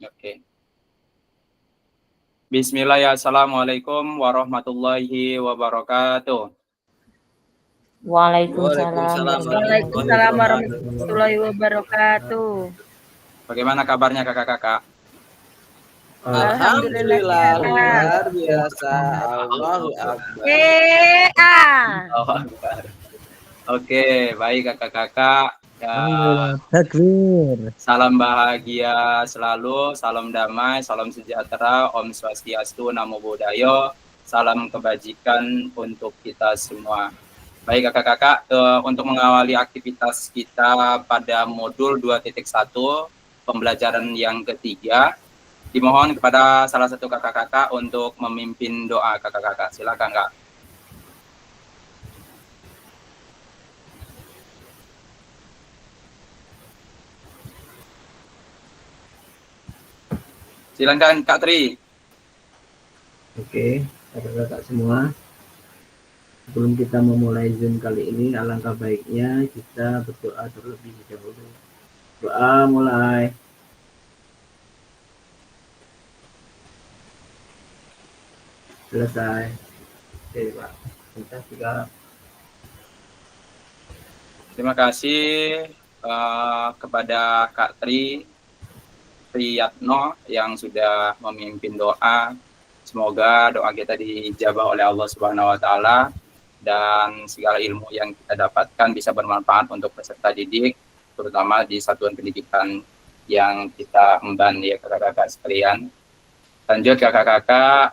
Oke. Bismillah, assalamualaikum warahmatullahi wabarakatuh. Waalaikumsalam Waalaikumsalam warahmatullahi warahmatullahi wabarakatuh. Bagaimana kabarnya kakak-kakak? Alhamdulillah wabarakatuh. luar biasa. Allahu Akbar. Allahu Akbar. Oke, baik kakak-kakak. Ya, Takbir. salam bahagia selalu, salam damai, salam sejahtera, Om Swastiastu, Namo Buddhaya, salam kebajikan untuk kita semua. Baik kakak-kakak, untuk mengawali aktivitas kita pada modul 2.1, pembelajaran yang ketiga, dimohon kepada salah satu kakak-kakak untuk memimpin doa kakak-kakak. Silakan kak. Silakan Kak Tri. Oke, kakak-kakak semua. Sebelum kita memulai Zoom kali ini, alangkah baiknya kita berdoa terlebih dahulu. Doa mulai. Selesai. Oke, Pak. Kita juga. Terima kasih kepada Kak Triyatno yang sudah memimpin doa. Semoga doa kita dijabah oleh Allah Subhanahu wa taala dan segala ilmu yang kita dapatkan bisa bermanfaat untuk peserta didik, terutama di satuan pendidikan yang kita emban ya kakak-kakak sekalian. Lanjut kakak-kakak,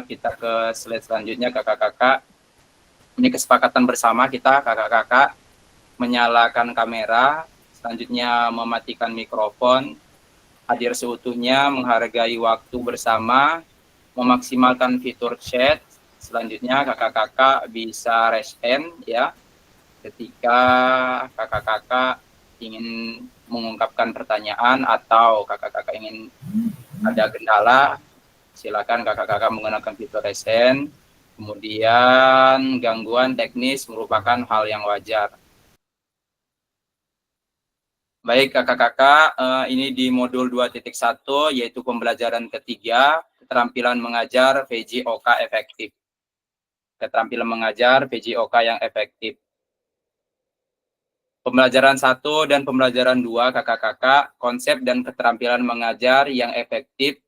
kita ke slide selanjutnya kakak-kakak. Ini kesepakatan bersama kita kakak-kakak menyalakan kamera, selanjutnya mematikan mikrofon, hadir seutuhnya, menghargai waktu bersama, memaksimalkan fitur chat. Selanjutnya kakak-kakak bisa raise hand ya ketika kakak-kakak ingin mengungkapkan pertanyaan atau kakak-kakak ingin ada kendala, silakan kakak-kakak menggunakan fitur raise hand. Kemudian gangguan teknis merupakan hal yang wajar. Baik kakak-kakak, ini di modul 2.1 yaitu pembelajaran ketiga, keterampilan mengajar VJOK efektif. Keterampilan mengajar VJOK yang efektif. Pembelajaran 1 dan pembelajaran 2 kakak-kakak, konsep dan keterampilan mengajar yang efektif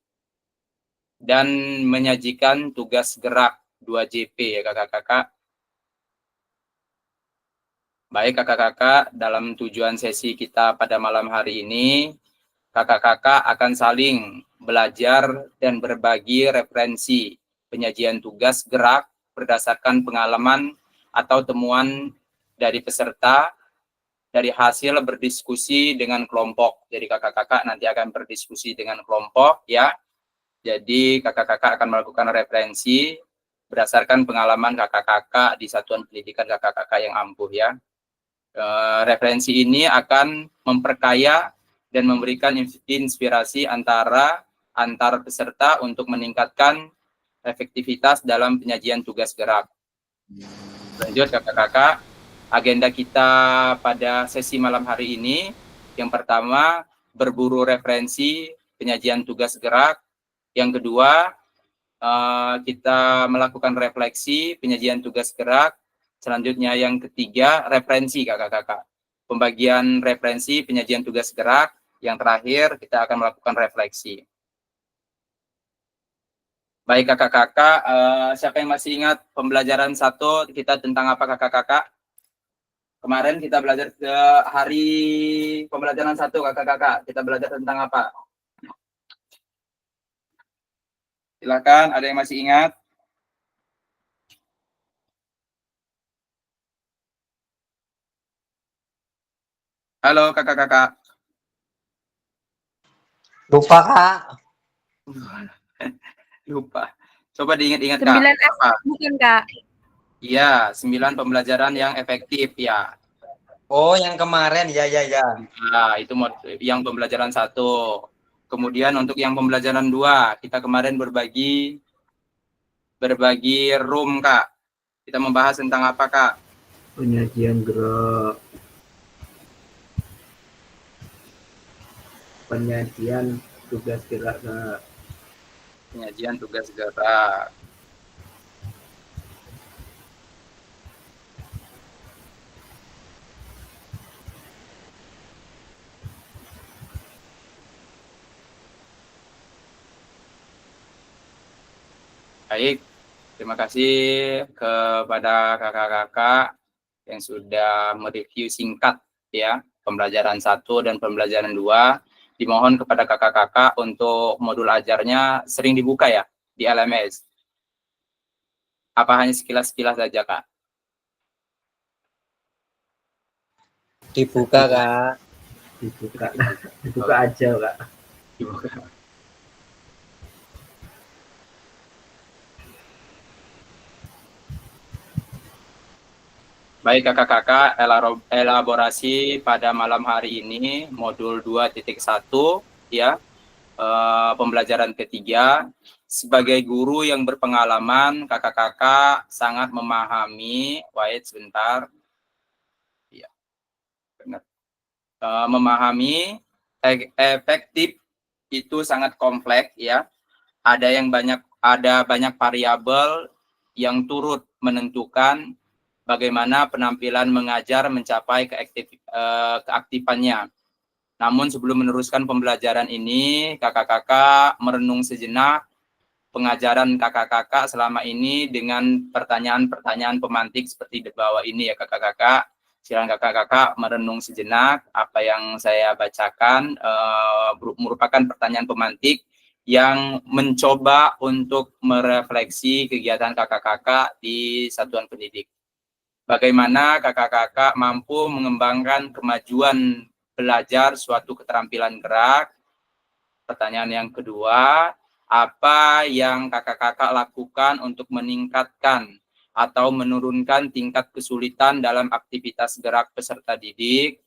dan menyajikan tugas gerak 2JP ya kakak-kakak. Baik kakak-kakak, dalam tujuan sesi kita pada malam hari ini, kakak-kakak akan saling belajar dan berbagi referensi penyajian tugas gerak berdasarkan pengalaman atau temuan dari peserta dari hasil berdiskusi dengan kelompok. Jadi kakak-kakak nanti akan berdiskusi dengan kelompok ya. Jadi kakak-kakak akan melakukan referensi berdasarkan pengalaman kakak-kakak di satuan pendidikan kakak-kakak yang ampuh ya. Referensi ini akan memperkaya dan memberikan inspirasi antar peserta untuk meningkatkan efektivitas dalam penyajian tugas gerak. Lanjut kakak-kakak, agenda kita pada sesi malam hari ini, yang pertama berburu referensi penyajian tugas gerak, yang kedua kita melakukan refleksi penyajian tugas gerak. Selanjutnya yang ketiga, referensi kakak-kakak. Pembagian referensi penyajian tugas gerak. Yang terakhir, kita akan melakukan refleksi. Baik kakak-kakak, siapa yang masih ingat pembelajaran 1 kita tentang apa kakak-kakak? Kemarin kita belajar ke hari pembelajaran 1 kakak-kakak. Kita belajar tentang apa? Silakan, ada yang masih ingat? Halo kakak-kakak. Lupa kak. Lupa. Coba diingat-ingat kak. 9 apa? Bukan kak. Iya, 9 pembelajaran yang efektif ya. Oh yang kemarin ya. Nah, itu yang pembelajaran 1. Kemudian untuk yang pembelajaran 2, kita kemarin berbagi room kak. Kita membahas tentang apa kak? Penyajian gerak. Penyajian tugas gerak Kak. Penyajian tugas gerak. Baik, terima kasih kepada kakak-kakak yang sudah mereview singkat ya pembelajaran 1 dan pembelajaran 2. Dimohon kepada kakak-kakak untuk modul ajarnya sering dibuka ya di LMS. Apa hanya sekilas-sekilas saja, Kak? Dibuka, Kak. Dibuka aja Kak. Dibuka. Baik kakak-kakak, elaborasi pada malam hari ini modul 2.1 ya, pembelajaran ketiga. Sebagai guru yang berpengalaman, kakak-kakak sangat memahami, wait sebentar, ya, benar. Memahami efektif itu sangat kompleks ya. Ada banyak variabel yang turut menentukan bagaimana penampilan mengajar mencapai keaktifannya. Namun sebelum meneruskan pembelajaran ini, kakak-kakak merenung sejenak pengajaran kakak-kakak selama ini dengan pertanyaan-pertanyaan pemantik seperti di bawah ini ya kakak-kakak. Silakan kakak-kakak merenung sejenak. Apa yang saya bacakan merupakan pertanyaan pemantik yang mencoba untuk merefleksi kegiatan kakak-kakak di satuan pendidik. Bagaimana kakak-kakak mampu mengembangkan kemajuan belajar suatu keterampilan gerak. Pertanyaan yang kedua, apa yang kakak-kakak lakukan untuk meningkatkan atau menurunkan tingkat kesulitan dalam aktivitas gerak peserta didik?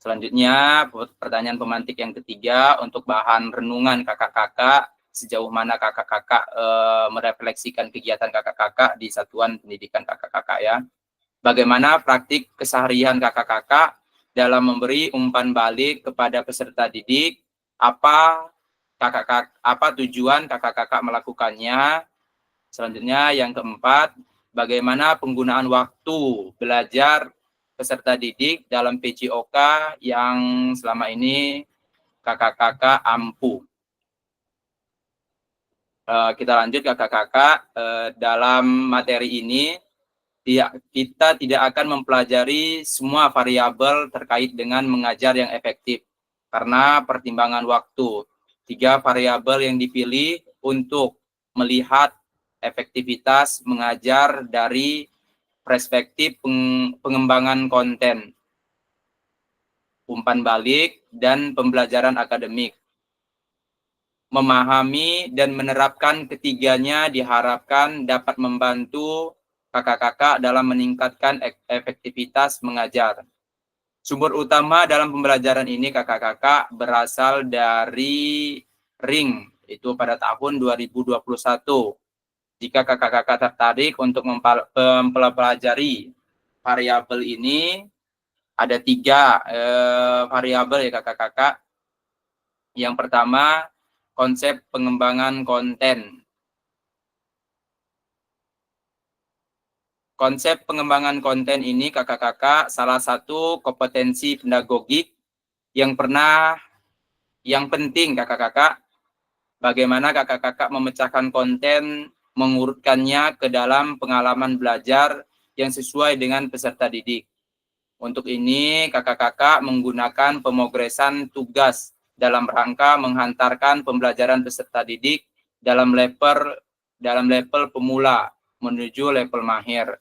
Selanjutnya, pertanyaan pemantik yang ketiga, untuk bahan renungan kakak-kakak, sejauh mana kakak-kakak merefleksikan kegiatan kakak-kakak di satuan pendidikan kakak-kakak ya. Bagaimana praktik keseharian kakak-kakak dalam memberi umpan balik kepada peserta didik, apa tujuan kakak-kakak melakukannya. Selanjutnya yang keempat, bagaimana penggunaan waktu belajar peserta didik dalam PJOK yang selama ini kakak-kakak ampuh. Kita lanjut kakak-kakak, dalam materi ini kita tidak akan mempelajari semua variabel terkait dengan mengajar yang efektif karena pertimbangan waktu. 3 variabel yang dipilih untuk melihat efektivitas mengajar dari perspektif pengembangan konten, umpan balik, dan pembelajaran akademik. Memahami dan menerapkan ketiganya diharapkan dapat membantu kakak-kakak dalam meningkatkan efektivitas mengajar. Sumber utama dalam pembelajaran ini kakak-kakak berasal dari Ring, itu pada tahun 2021. Jika kakak-kakak tertarik untuk mempelajari variabel ini, ada 3 variabel ya kakak-kakak. Yang pertama, konsep pengembangan konten. Konsep pengembangan konten ini kakak-kakak salah satu kompetensi pedagogik yang penting kakak-kakak. Bagaimana kakak-kakak memecahkan konten, mengurutkannya ke dalam pengalaman belajar yang sesuai dengan peserta didik. Untuk ini kakak-kakak menggunakan pemogresan tugas dalam rangka menghantarkan pembelajaran peserta didik dalam level pemula menuju level mahir.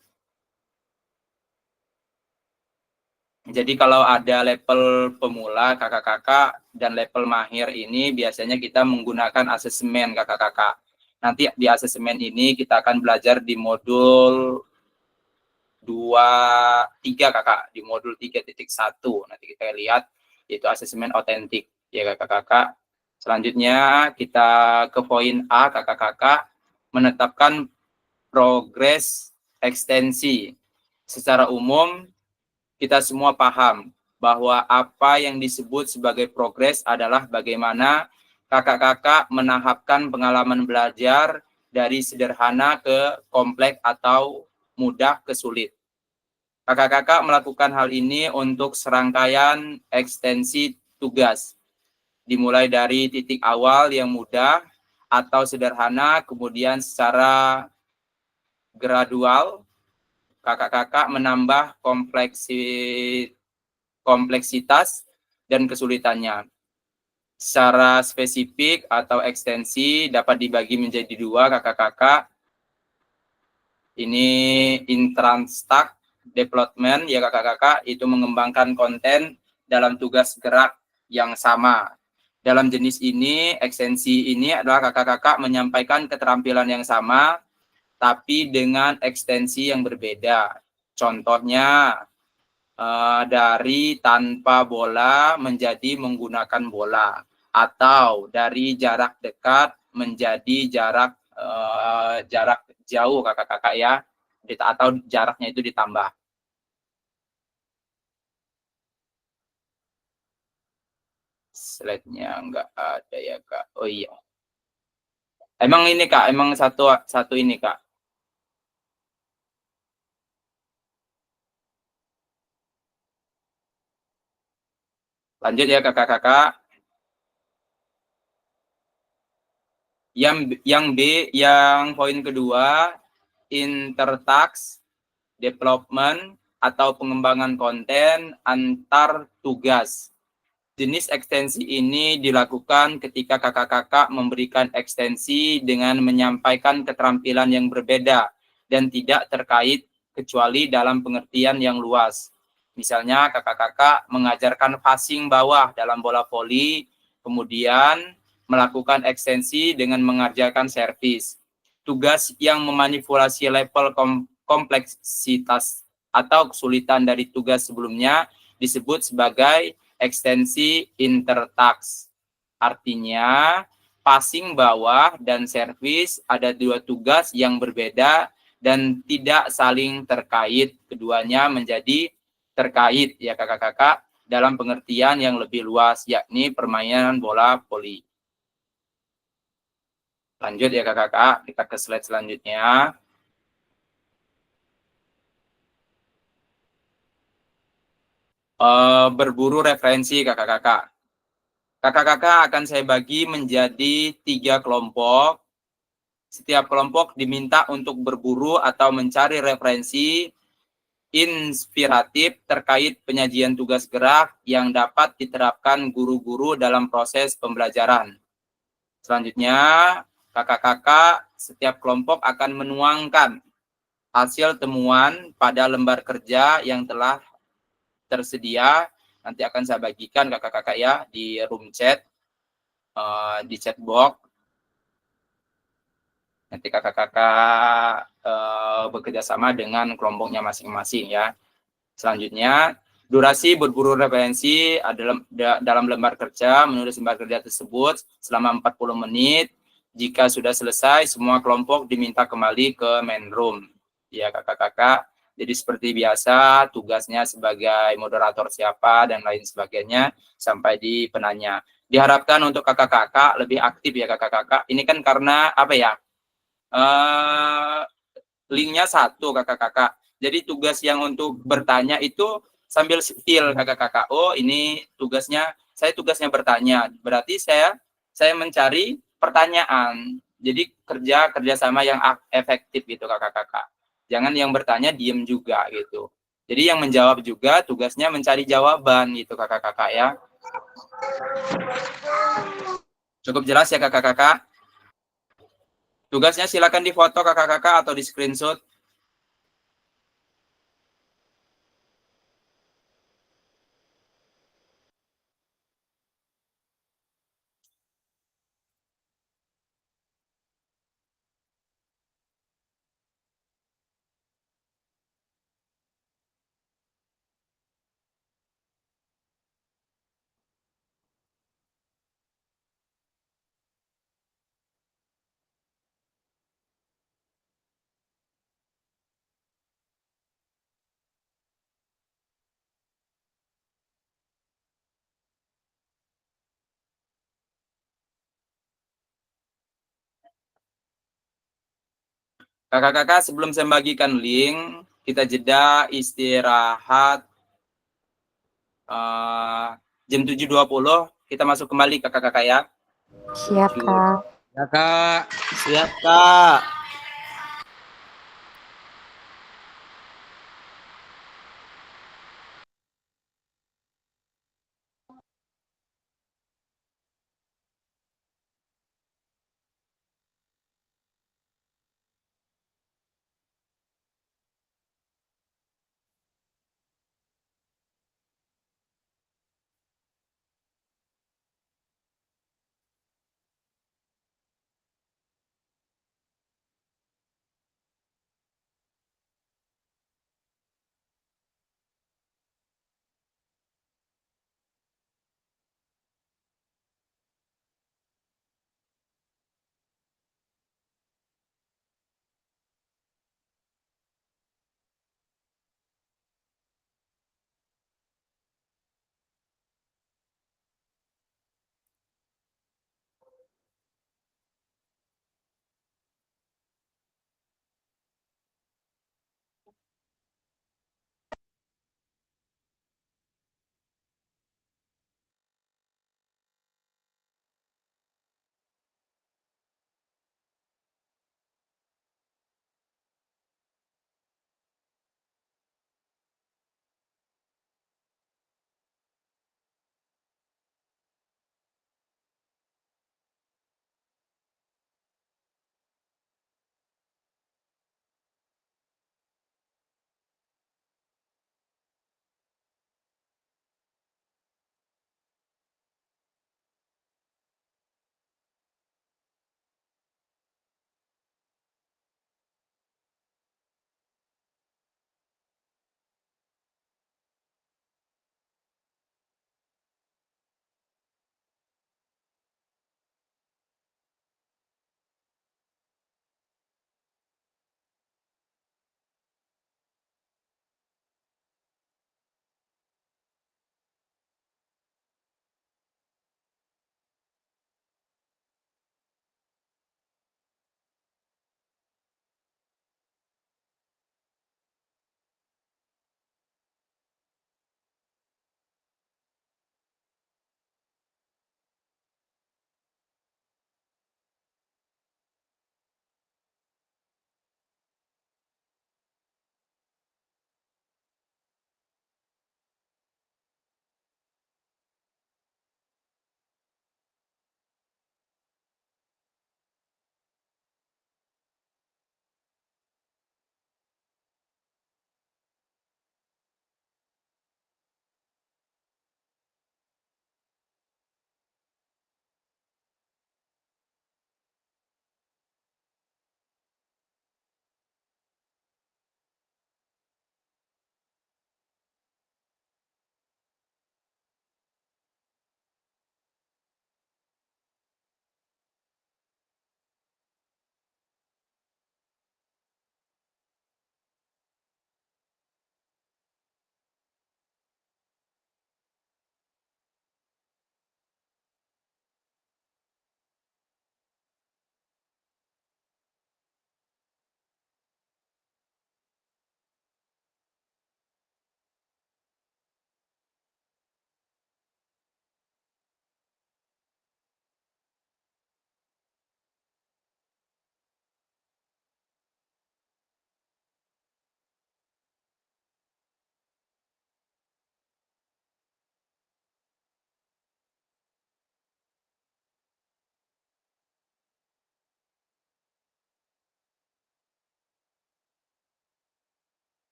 Jadi kalau ada level pemula kakak-kakak dan level mahir ini biasanya kita menggunakan asesmen kakak-kakak. Nanti di asesmen ini kita akan belajar di modul 3 kakak, di modul 3.1. Nanti kita lihat itu asesmen otentik ya kakak-kakak. Selanjutnya kita ke poin A kakak-kakak, menetapkan progres ekstensi. Secara umum kita semua paham bahwa apa yang disebut sebagai progres adalah bagaimana kakak-kakak menahapkan pengalaman belajar dari sederhana ke kompleks atau mudah ke sulit. Kakak-kakak melakukan hal ini untuk serangkaian ekstensi tugas, dimulai dari titik awal yang mudah atau sederhana, kemudian secara gradual kakak-kakak menambah kompleksitas dan kesulitannya. Secara spesifik atau ekstensi dapat dibagi menjadi dua kakak-kakak. Ini intranstak development ya kakak-kakak, itu mengembangkan konten dalam tugas gerak yang sama. Dalam jenis ini, ekstensi ini adalah kakak-kakak menyampaikan keterampilan yang sama tapi dengan ekstensi yang berbeda. Contohnya dari tanpa bola menjadi menggunakan bola, atau dari jarak dekat menjadi jarak jauh kakak-kakak ya, atau jaraknya itu ditambah. Slide-nya enggak ada ya kak. Oh iya. Emang ini kak, emang satu ini kak. Lanjut ya kakak-kakak. Yang B, yang poin kedua, intertask development atau pengembangan konten antar tugas. Jenis ekstensi ini dilakukan ketika kakak-kakak memberikan ekstensi dengan menyampaikan keterampilan yang berbeda dan tidak terkait kecuali dalam pengertian yang luas. Misalnya kakak-kakak mengajarkan passing bawah dalam bola voli, kemudian melakukan ekstensi dengan mengajarkan servis. Tugas yang memanipulasi level kompleksitas atau kesulitan dari tugas sebelumnya disebut sebagai ekstensi intertask. Artinya, passing bawah dan servis ada dua tugas yang berbeda dan tidak saling terkait. Keduanya menjadi terkait ya kakak-kakak dalam pengertian yang lebih luas, yakni permainan bola voli. Lanjut ya kakak-kakak, kita ke slide selanjutnya. Berburu referensi kakak-kakak. Kakak-kakak akan saya bagi menjadi 3 kelompok. Setiap kelompok diminta untuk berburu atau mencari referensi inspiratif terkait penyajian tugas gerak yang dapat diterapkan guru-guru dalam proses pembelajaran. Selanjutnya, kakak-kakak setiap kelompok akan menuangkan hasil temuan pada lembar kerja yang telah tersedia. Nanti akan saya bagikan kakak-kakak ya di room chat, di chat box. Nanti kakak-kakak bekerja sama dengan kelompoknya masing-masing ya. Selanjutnya, durasi berburu referensi dalam lembar kerja, menulis lembar kerja tersebut selama 40 menit. Jika sudah selesai, semua kelompok diminta kembali ke main room. Ya kakak-kakak, jadi seperti biasa, tugasnya sebagai moderator siapa dan lain sebagainya, sampai di penanya. Diharapkan untuk kakak-kakak lebih aktif ya kakak-kakak. Ini kan karena apa ya, linknya satu kakak-kakak. Jadi tugas yang untuk bertanya itu sambil spill kakak-kakak. Oh ini saya tugasnya bertanya. Berarti saya mencari pertanyaan. Jadi kerjasama yang efektif gitu kakak-kakak. Jangan yang bertanya diem juga gitu. Jadi yang menjawab juga tugasnya mencari jawaban gitu kakak-kakak ya. Cukup jelas ya kakak-kakak. Tugasnya silakan difoto kakak-kakak atau di screenshot. Kakak-kakak, sebelum saya bagikan link, kita jeda istirahat jam 7.20, kita masuk kembali kakak-kakak ya. Siap, Kak. Ya kak. Siap, Kak.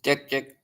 Cek, cek.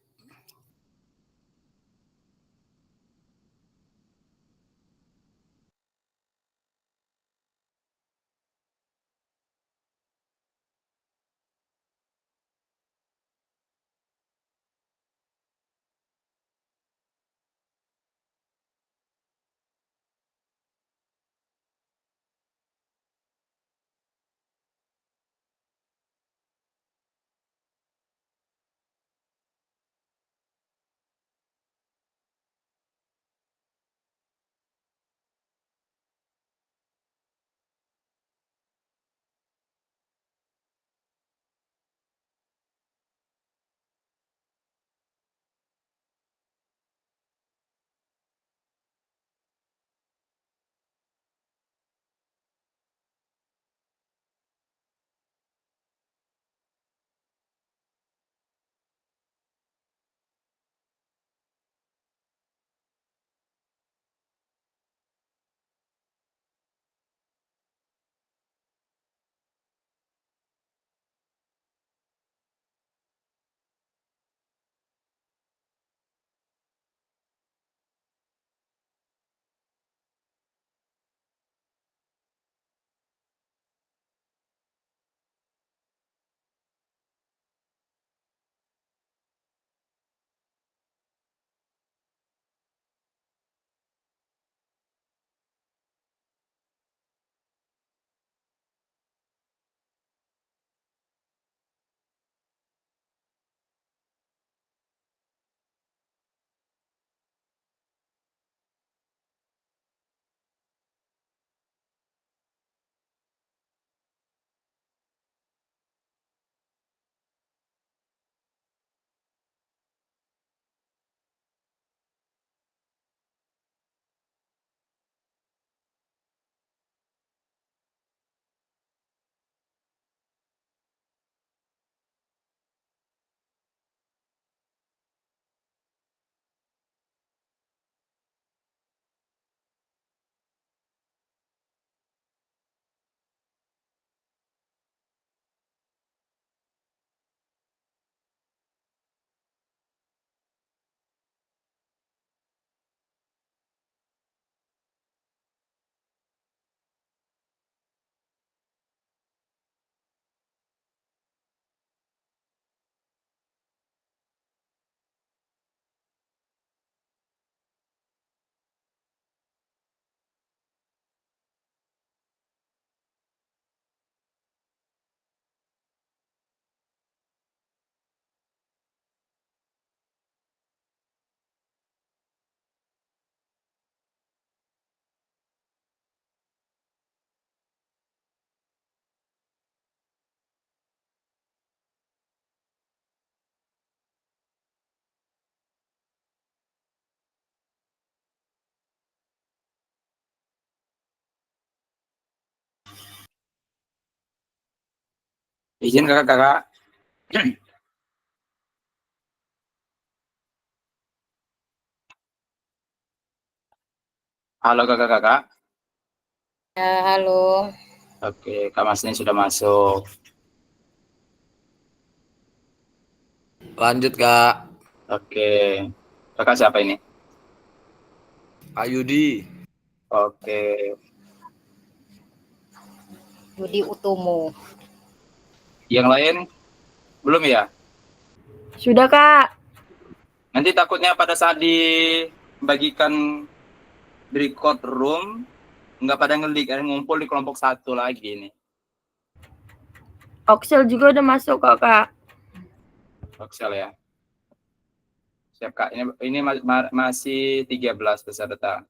Izin kakak-kakak. Halo kakak-kakak. Ya, halo. Oke, Kak Masni sudah masuk. Lanjut, Kak. Oke. Kakak siapa ini? Ayudi. Oke. Budi Utomo. Yang lain belum ya? Sudah, Kak. Nanti takutnya pada saat dibagikan record room nggak pada ngelik, ada ngumpul di kelompok satu lagi nih. Oxel juga udah masuk kok, Kak. Oxel ya. Siap Kak. Ini masih 13 peserta.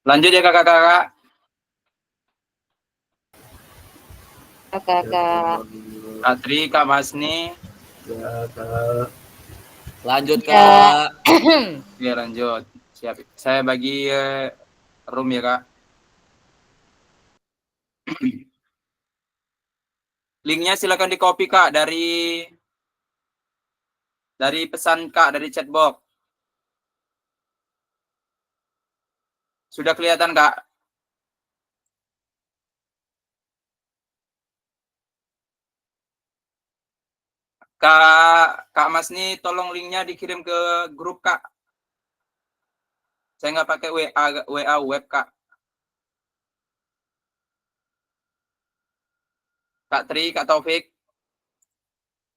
Lanjut ya kakak-kakak. Kakak. Kak Tri, Kak Masni. Ya, Kak. Lanjut, Ya. Kak. Oke, lanjut. Siap. Saya bagi room ya kak. Linknya silakan di copy kak dari pesan kak dari chatbox. Sudah kelihatan kak? Kak Masni, tolong linknya dikirim ke grup kak. Saya nggak pakai WA web kak. Kak Tri, Kak Taufik,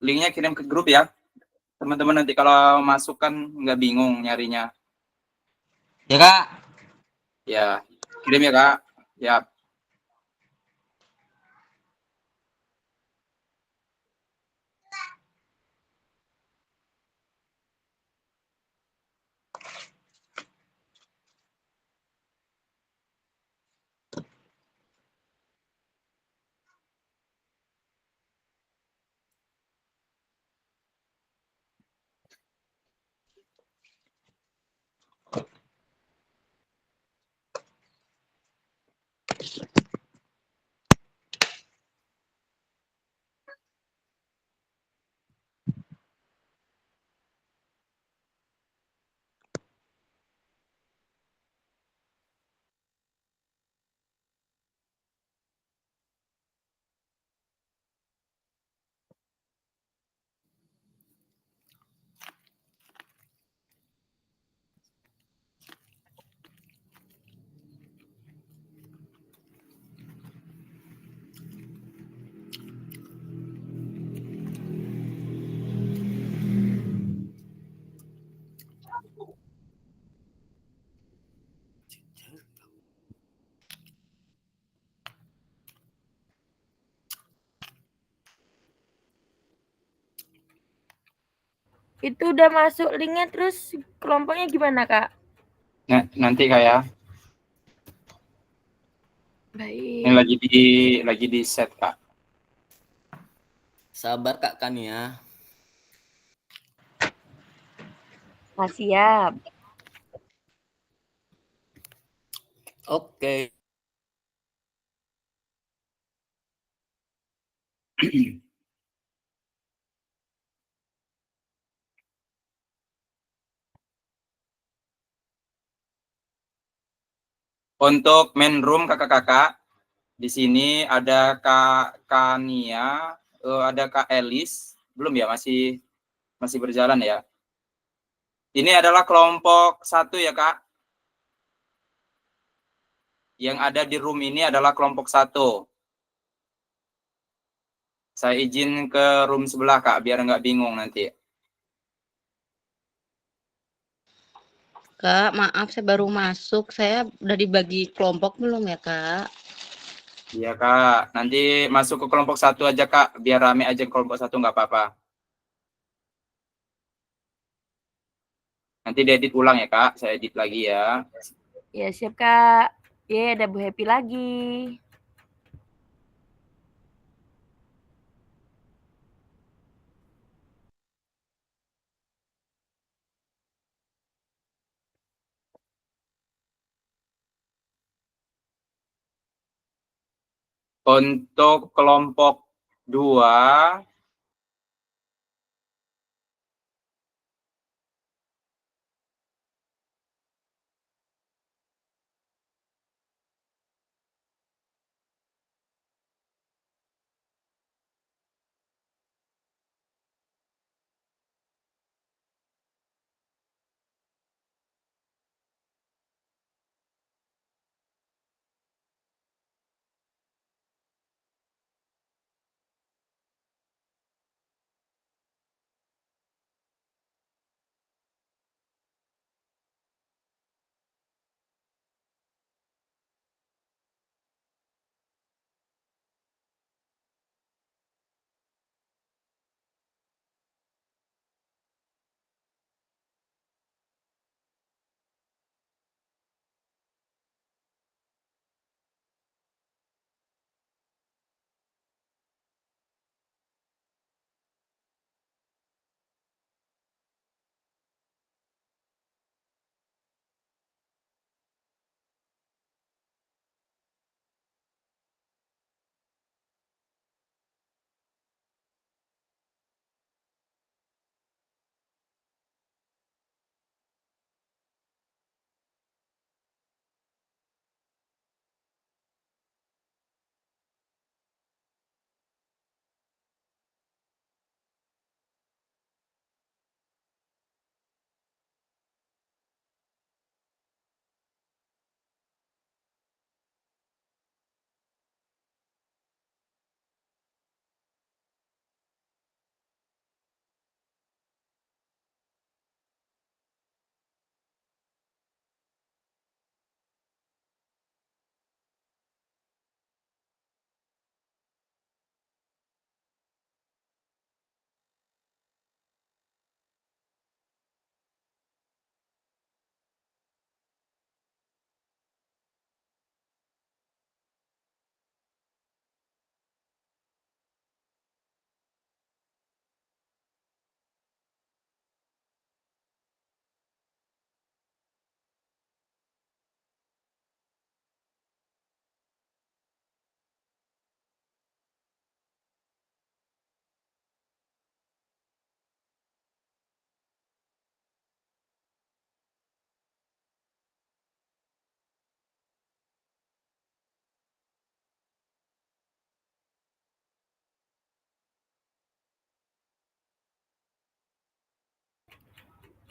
linknya kirim ke grup ya. Teman-teman nanti kalau masuk kan nggak bingung nyarinya. Ya, Kak. Ya, kirim ya kak. Ya. Itu udah masuk linknya, terus kelompoknya gimana kak? Nanti kak ya. Ini Baik. lagi di set kak. Sabar, Kak Kania. Siap. Oke. Untuk main room kakak-kakak, di sini ada Kak Kania, ada Kak Elis, belum ya, masih berjalan ya. Ini adalah kelompok 1 ya kak. Yang ada di room ini adalah kelompok 1. Saya izin ke room sebelah kak, biar nggak bingung nanti. Kak, maaf saya baru masuk. Saya udah dibagi kelompok belum ya, Kak? Iya kak, nanti masuk ke kelompok 1 aja kak, biar rame aja kelompok 1 nggak apa-apa. Nanti diedit ulang ya kak, saya edit lagi ya. Ya siap kak. Ya ada Bu Happy lagi. Untuk kelompok 2,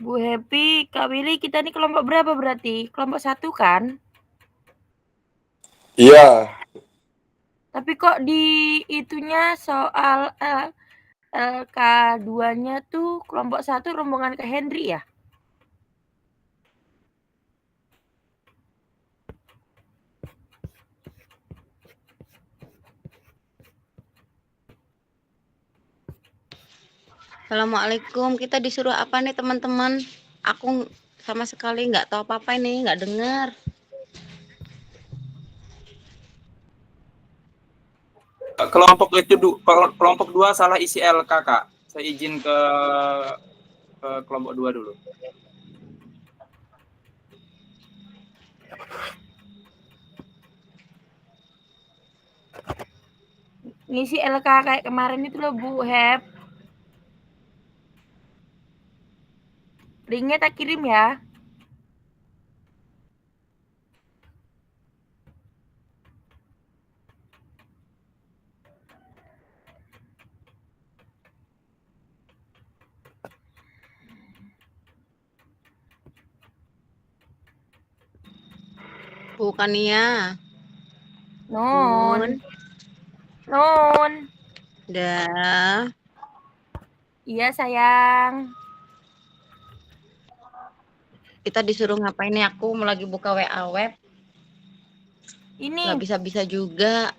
Bu Happy, Kak Willy, kita nih kelompok berapa berarti? Kelompok 1 kan? Iya, Tapi kok di itunya soal LK2-nya tuh kelompok 1 rombongan Kak Henry ya? Assalamualaikum. Kita disuruh apa nih teman-teman? Aku sama sekali nggak tahu apa-apa ini, nggak dengar. Kelompok 2 salah isi LK, Kak. Saya izin ke kelompok 2 dulu. Ngisi LK kayak kemarin itu loh Bu Hep. Linknya tak kirim ya. Bukan ya. Non. Non. Dah. Iya sayang. Kita disuruh ngapain nih? Aku mau lagi buka WA web. Ini Nggak bisa-bisa juga.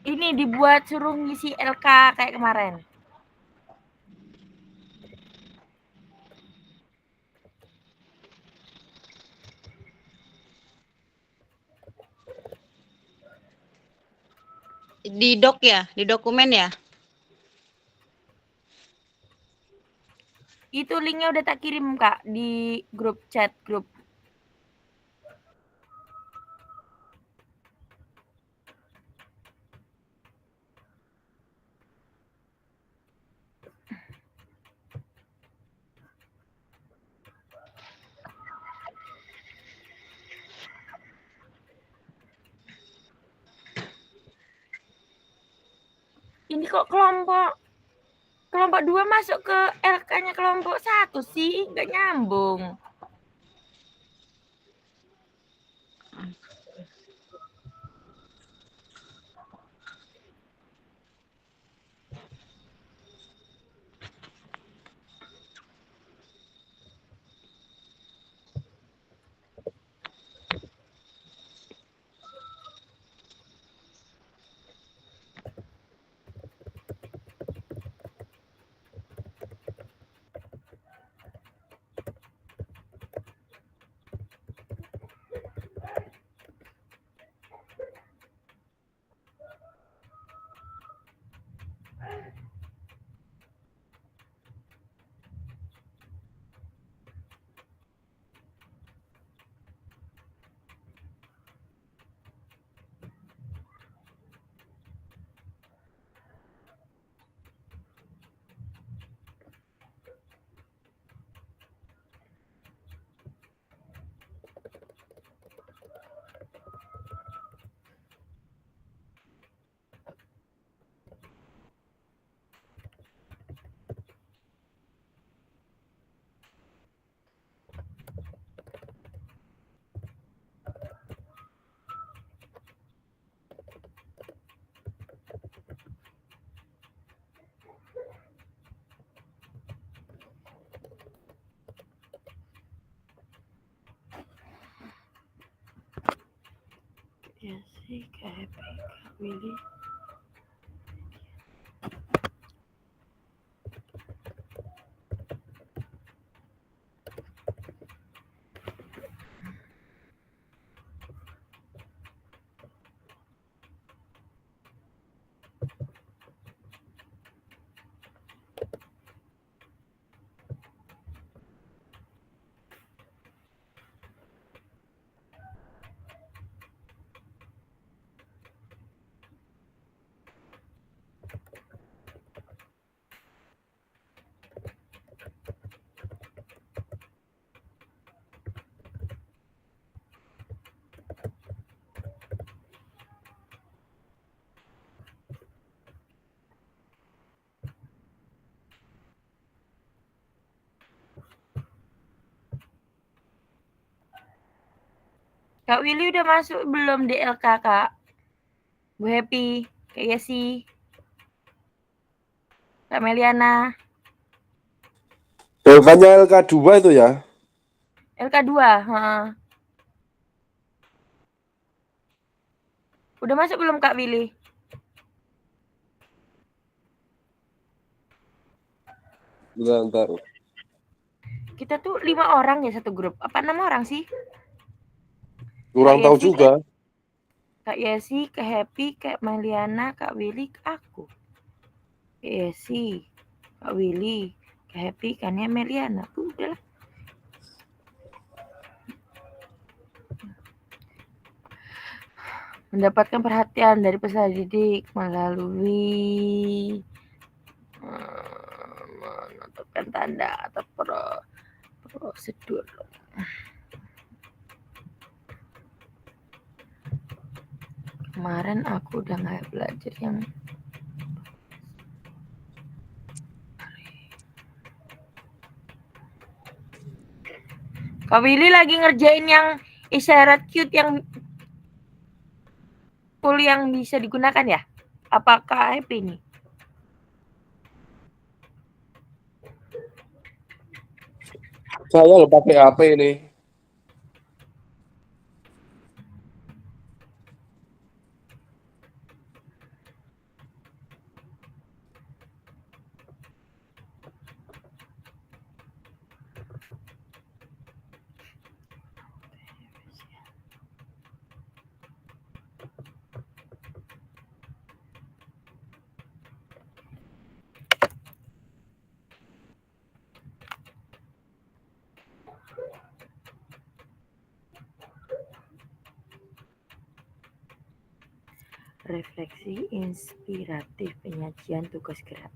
ini dibuat suruh ngisi LK kayak kemarin. Di doc ya? Di dokumen ya? Itu linknya udah tak kirim Kak di grup chat grup. Ini kok kelompok 2 masuk ke LK-nya kelompok 1 sih, nggak nyambung. Ya sih, Kak Happy, Kak Willy. Kak Willy udah masuk belum DLK, Kak? Bu Happy, Kak Yesi, Kak Meliana. LK-nya LK2 itu ya? LK2, Udah masuk belum Kak Willy? Bentar. Kita tuh 5 orang ya satu grup. Apa 6 orang sih? Kurang Kak tahu Yesi, juga. Kak Yesi, Kak Happy, Kak Meliana, Kak Willy, aku. Kak Yesi, Kak Willy, Kak Happy, Kania, Meliana. Udahlah. Mendapatkan perhatian dari peserta didik melalui menentukan tanda atau prosedur. Kemarin aku udah nggak belajar yang Kak Willy lagi ngerjain yang isyarat cute yang tool yang bisa digunakan ya? Apakah Happy nih? Saya lo pakai HP ini. Refleksi inspiratif penyajian tugas gerak.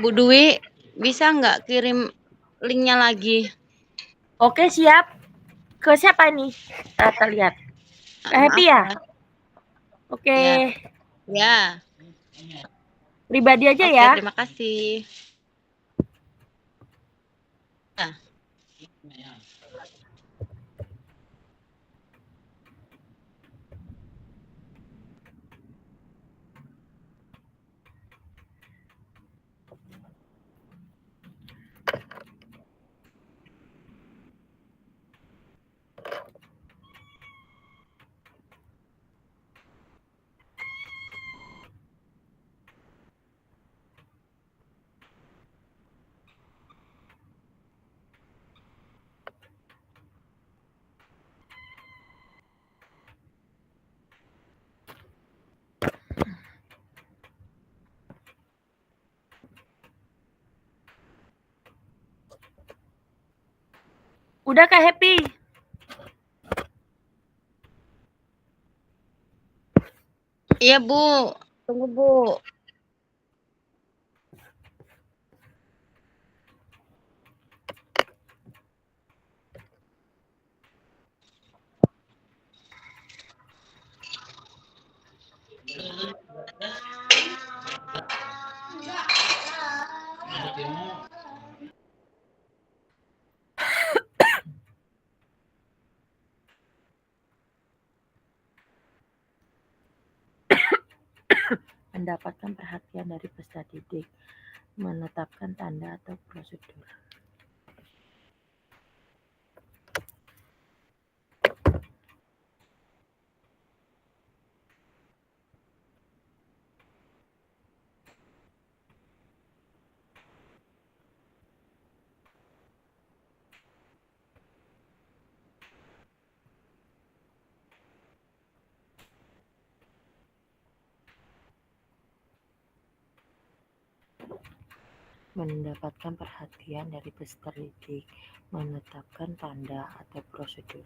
Bu Dwi, bisa nggak kirim linknya lagi? Oke, siap. Ke siapa nih? Kita lihat. Kak Happy ya? Oke. Ya. Pribadi aja Oke, ya. terima kasih. Udah Kak Happy? Iya, Bu. Tunggu, Bu. Mendapatkan perhatian dari peserta didik, menetapkan tanda atau prosedur. Mendapatkan perhatian dari peserta didik, menetapkan tanda atau prosedur.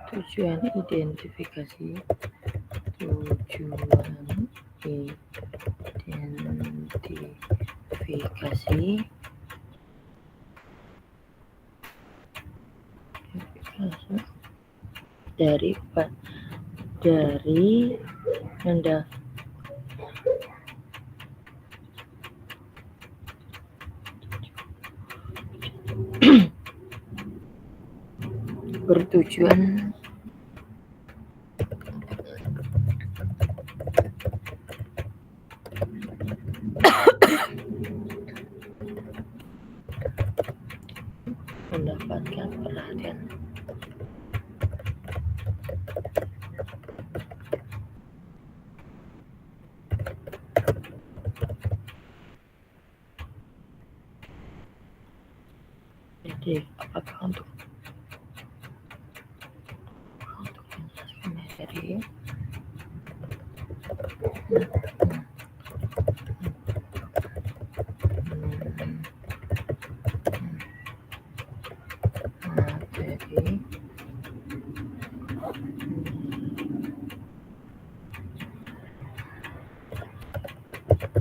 Tujuan identifikasi. Dari bertujuan mendapatkan perhatian. Jadi apakah untuk menjelaskan materi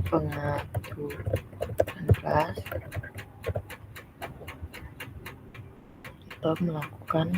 pengaturan kelas atau melakukan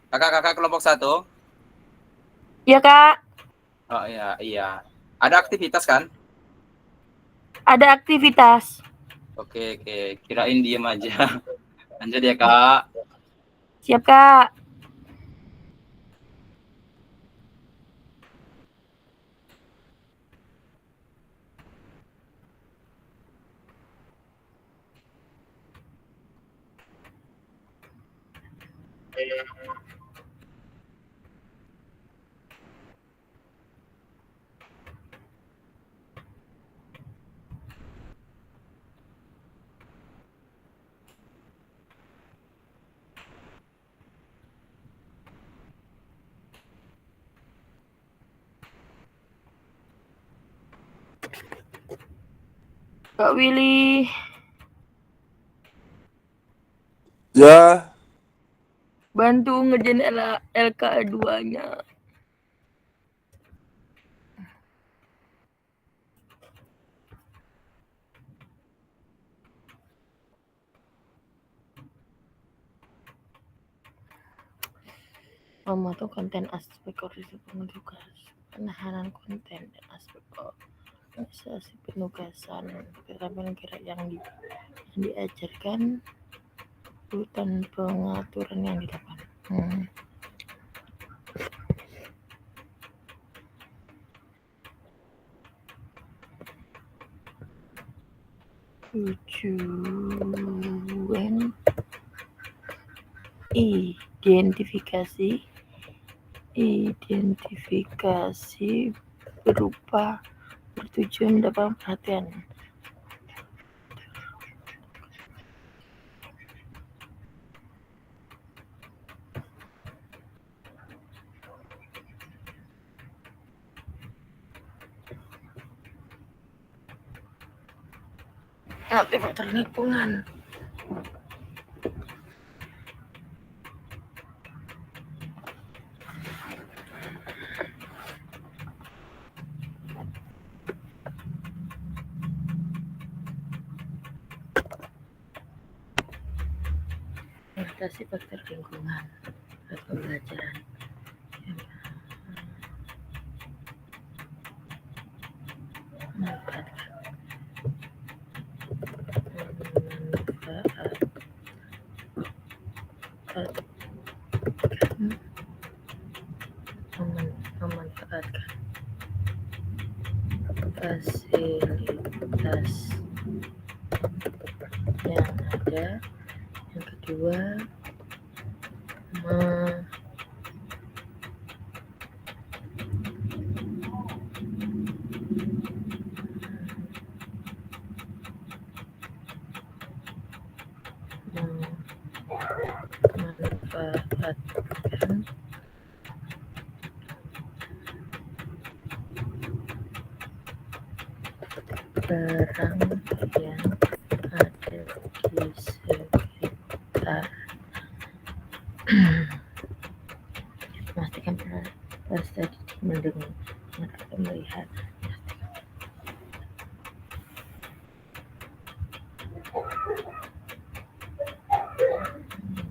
Kakak-kakak kelompok 1? Ya Kak, Oh iya. Ada aktivitas kan? ada aktivitas. Oke. Kirain diem aja. Lanjut ya, Kak. Siap Kak. Kak Willy, Ya, bantu ngerjain LK2-nya. Memotong konten aspek koordinasi penugasan, penahanan konten dan aspek organisasi penugasan, keterampilan gerak yang diajarkan, urutan pengaturan yang dilakukan. Tujuan identifikasi berupa bertujuan mendapat perhatian. Faktor lingkungan. Adaptasi faktor lingkungan buat pembelajaran. Memanfaatkan fasilitas yang ada. Yang kedua, memanfaatkan barang yang ada di sekitar. Memastikan proses tadi mendengar atau melihat.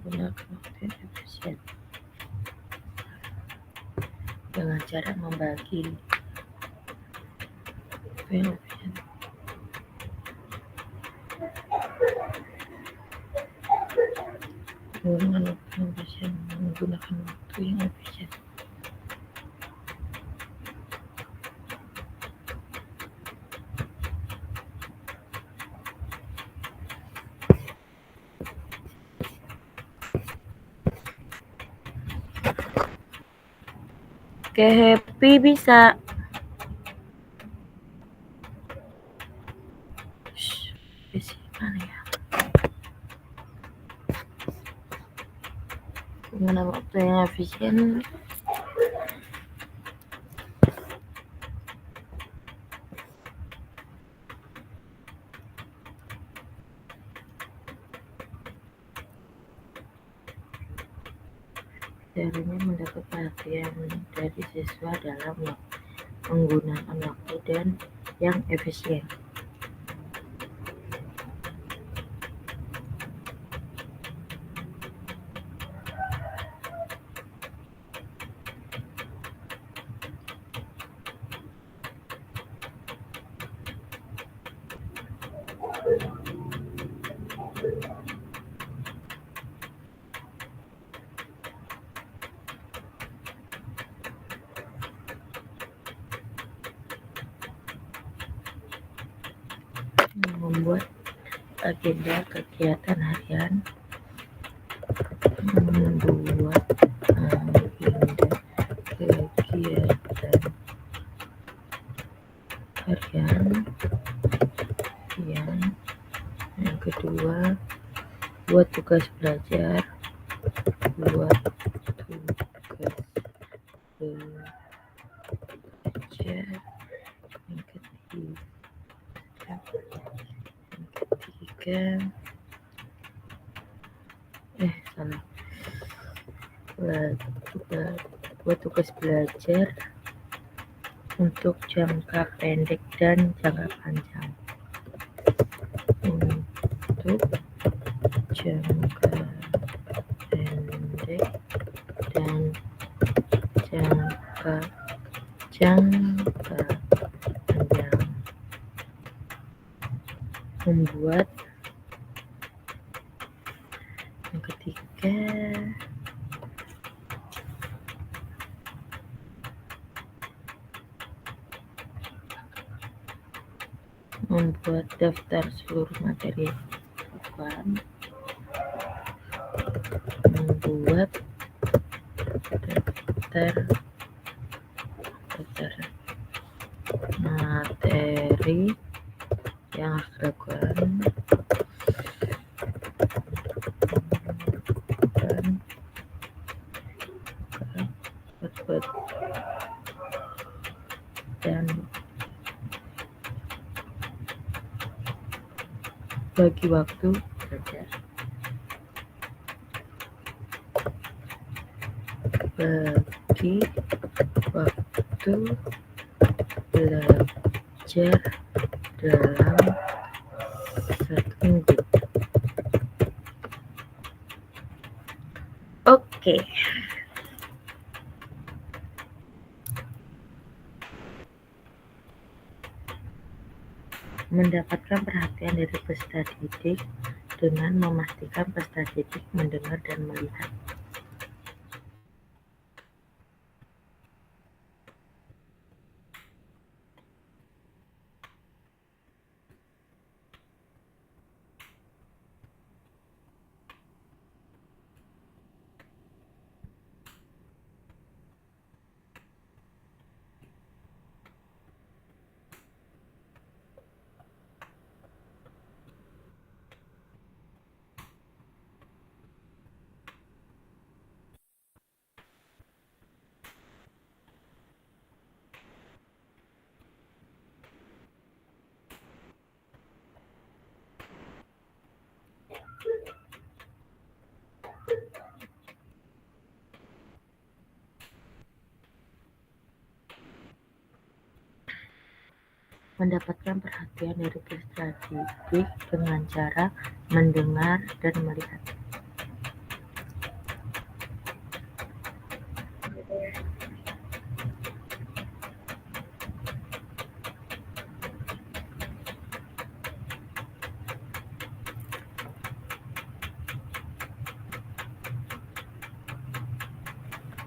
Menggunakan waktu yang efisien dengan cara membagi yang efisien. Menggunakan waktu yang efisien. Oke, Happy bisa. Mana ya? Gimana waktu yang efisien? Caranya mendapat perhatian dari siswa dalam menggunakan waktu dan yang efisien. Membuat agenda kegiatan harian. Membuat agenda kegiatan harian. Yang kedua, buat tugas belajar. Buat tugas belajar. Yang ketiga, salah. Buat tugas belajar untuk jangka pendek dan jangka panjang. Untuk jangka pendek dan jangka panjang. Membuat yang ketiga, membuat daftar seluruh materi bukan. Membuat daftar materi yang harus dilakukan. Dan bagi waktu belajar. Bagi waktu belajar dalam 1 minggu. Oke. Mendapatkan perhatian dari peserta didik dengan memastikan peserta didik mendengar dan melihat. Mendapatkan perhatian dari peserta didik dengan cara mendengar dan melihat.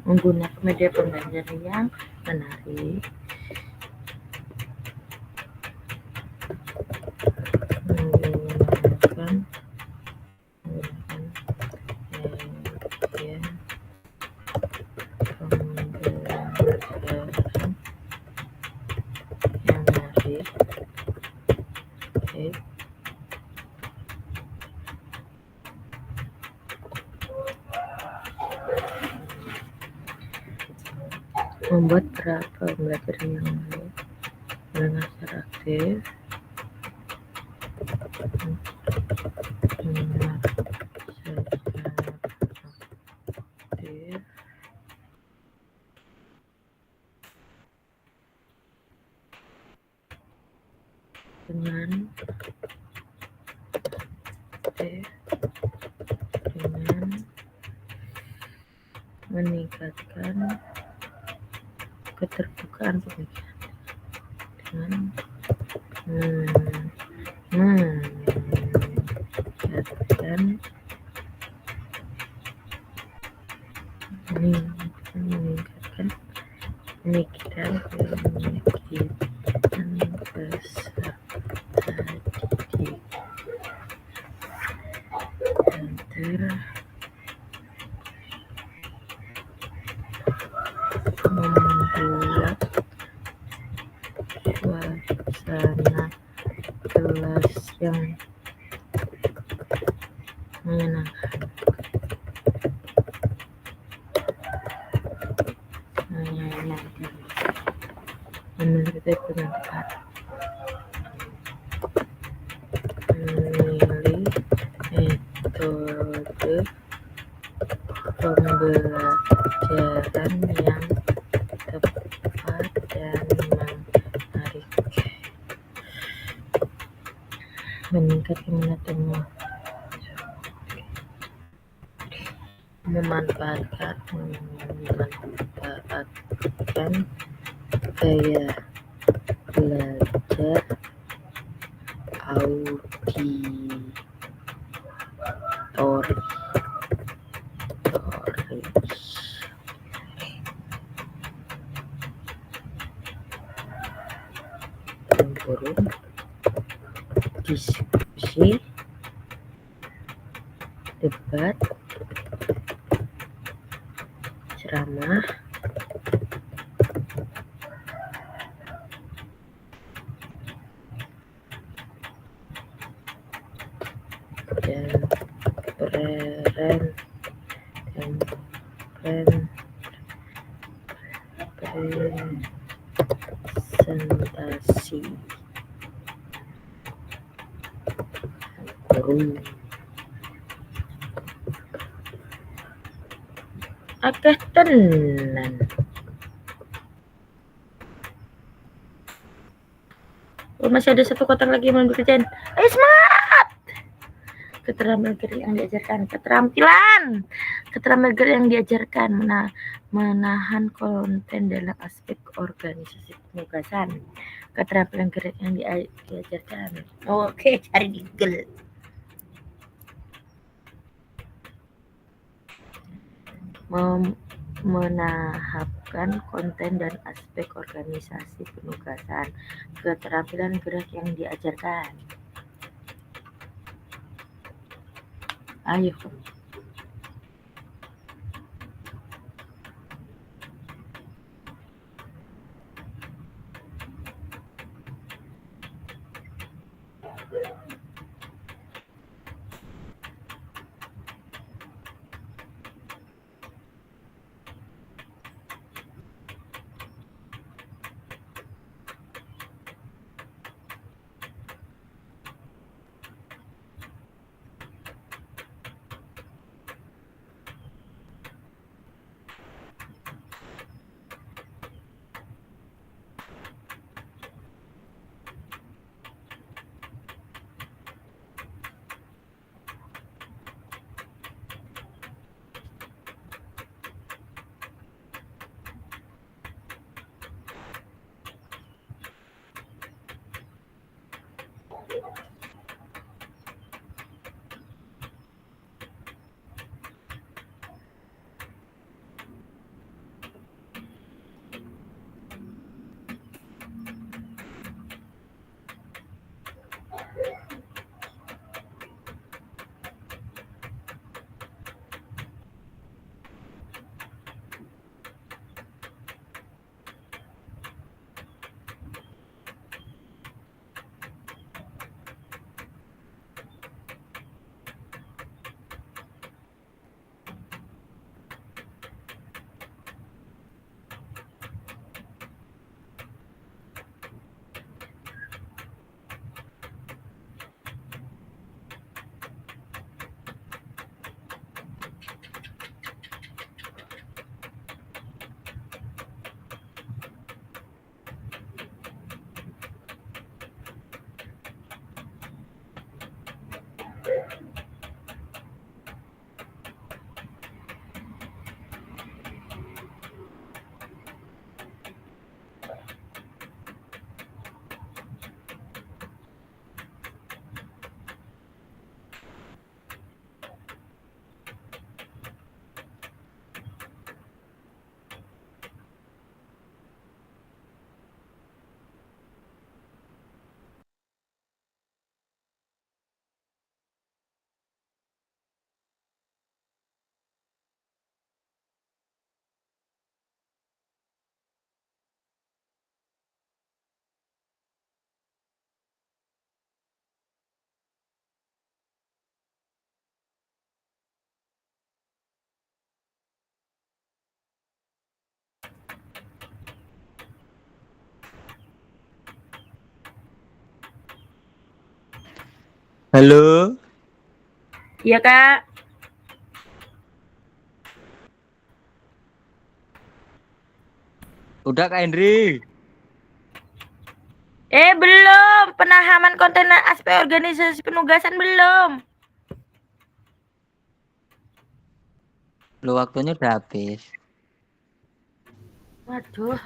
Menggunakan media pembelajaran yang menarik. Menggunakan media pembelajaran yang menarik. Oke. Membuat pembelajaran yang baik dengan secara aktif. Dengan meningkatkan keterbukaan pemikiran dengan meningkatkan pemikiran peserta didik membuat suasana kelas yang menyenangkan. Menurut itu tepat. Memilih metode pembelajaran yang tepat dan menarik. Meningkatkan minat temu. Memanfaatkan gaya belajar auditoris. Forum, diskusi, debat, ceramah, dan presentasi. Forum akeh tenan. Masih ada satu kotak lagi yang belum dikerjain. Ayo semangat! Keterampilan gerak yang diajarkan. Keterampilan gerak yang diajarkan. Menahan konten dalam aspek organisasi penugasan. Keterampilan gerak yang diajarkan. Oke, cari di Google. Menahapkan konten dan aspek organisasi penugasan. Keterampilan gerak yang diajarkan. Ayo. Halo, Iya Kak. udah Kak Hendri? Belum. Penahaman konten aspek organisasi penugasan belum. Lu waktunya udah habis. Waduh.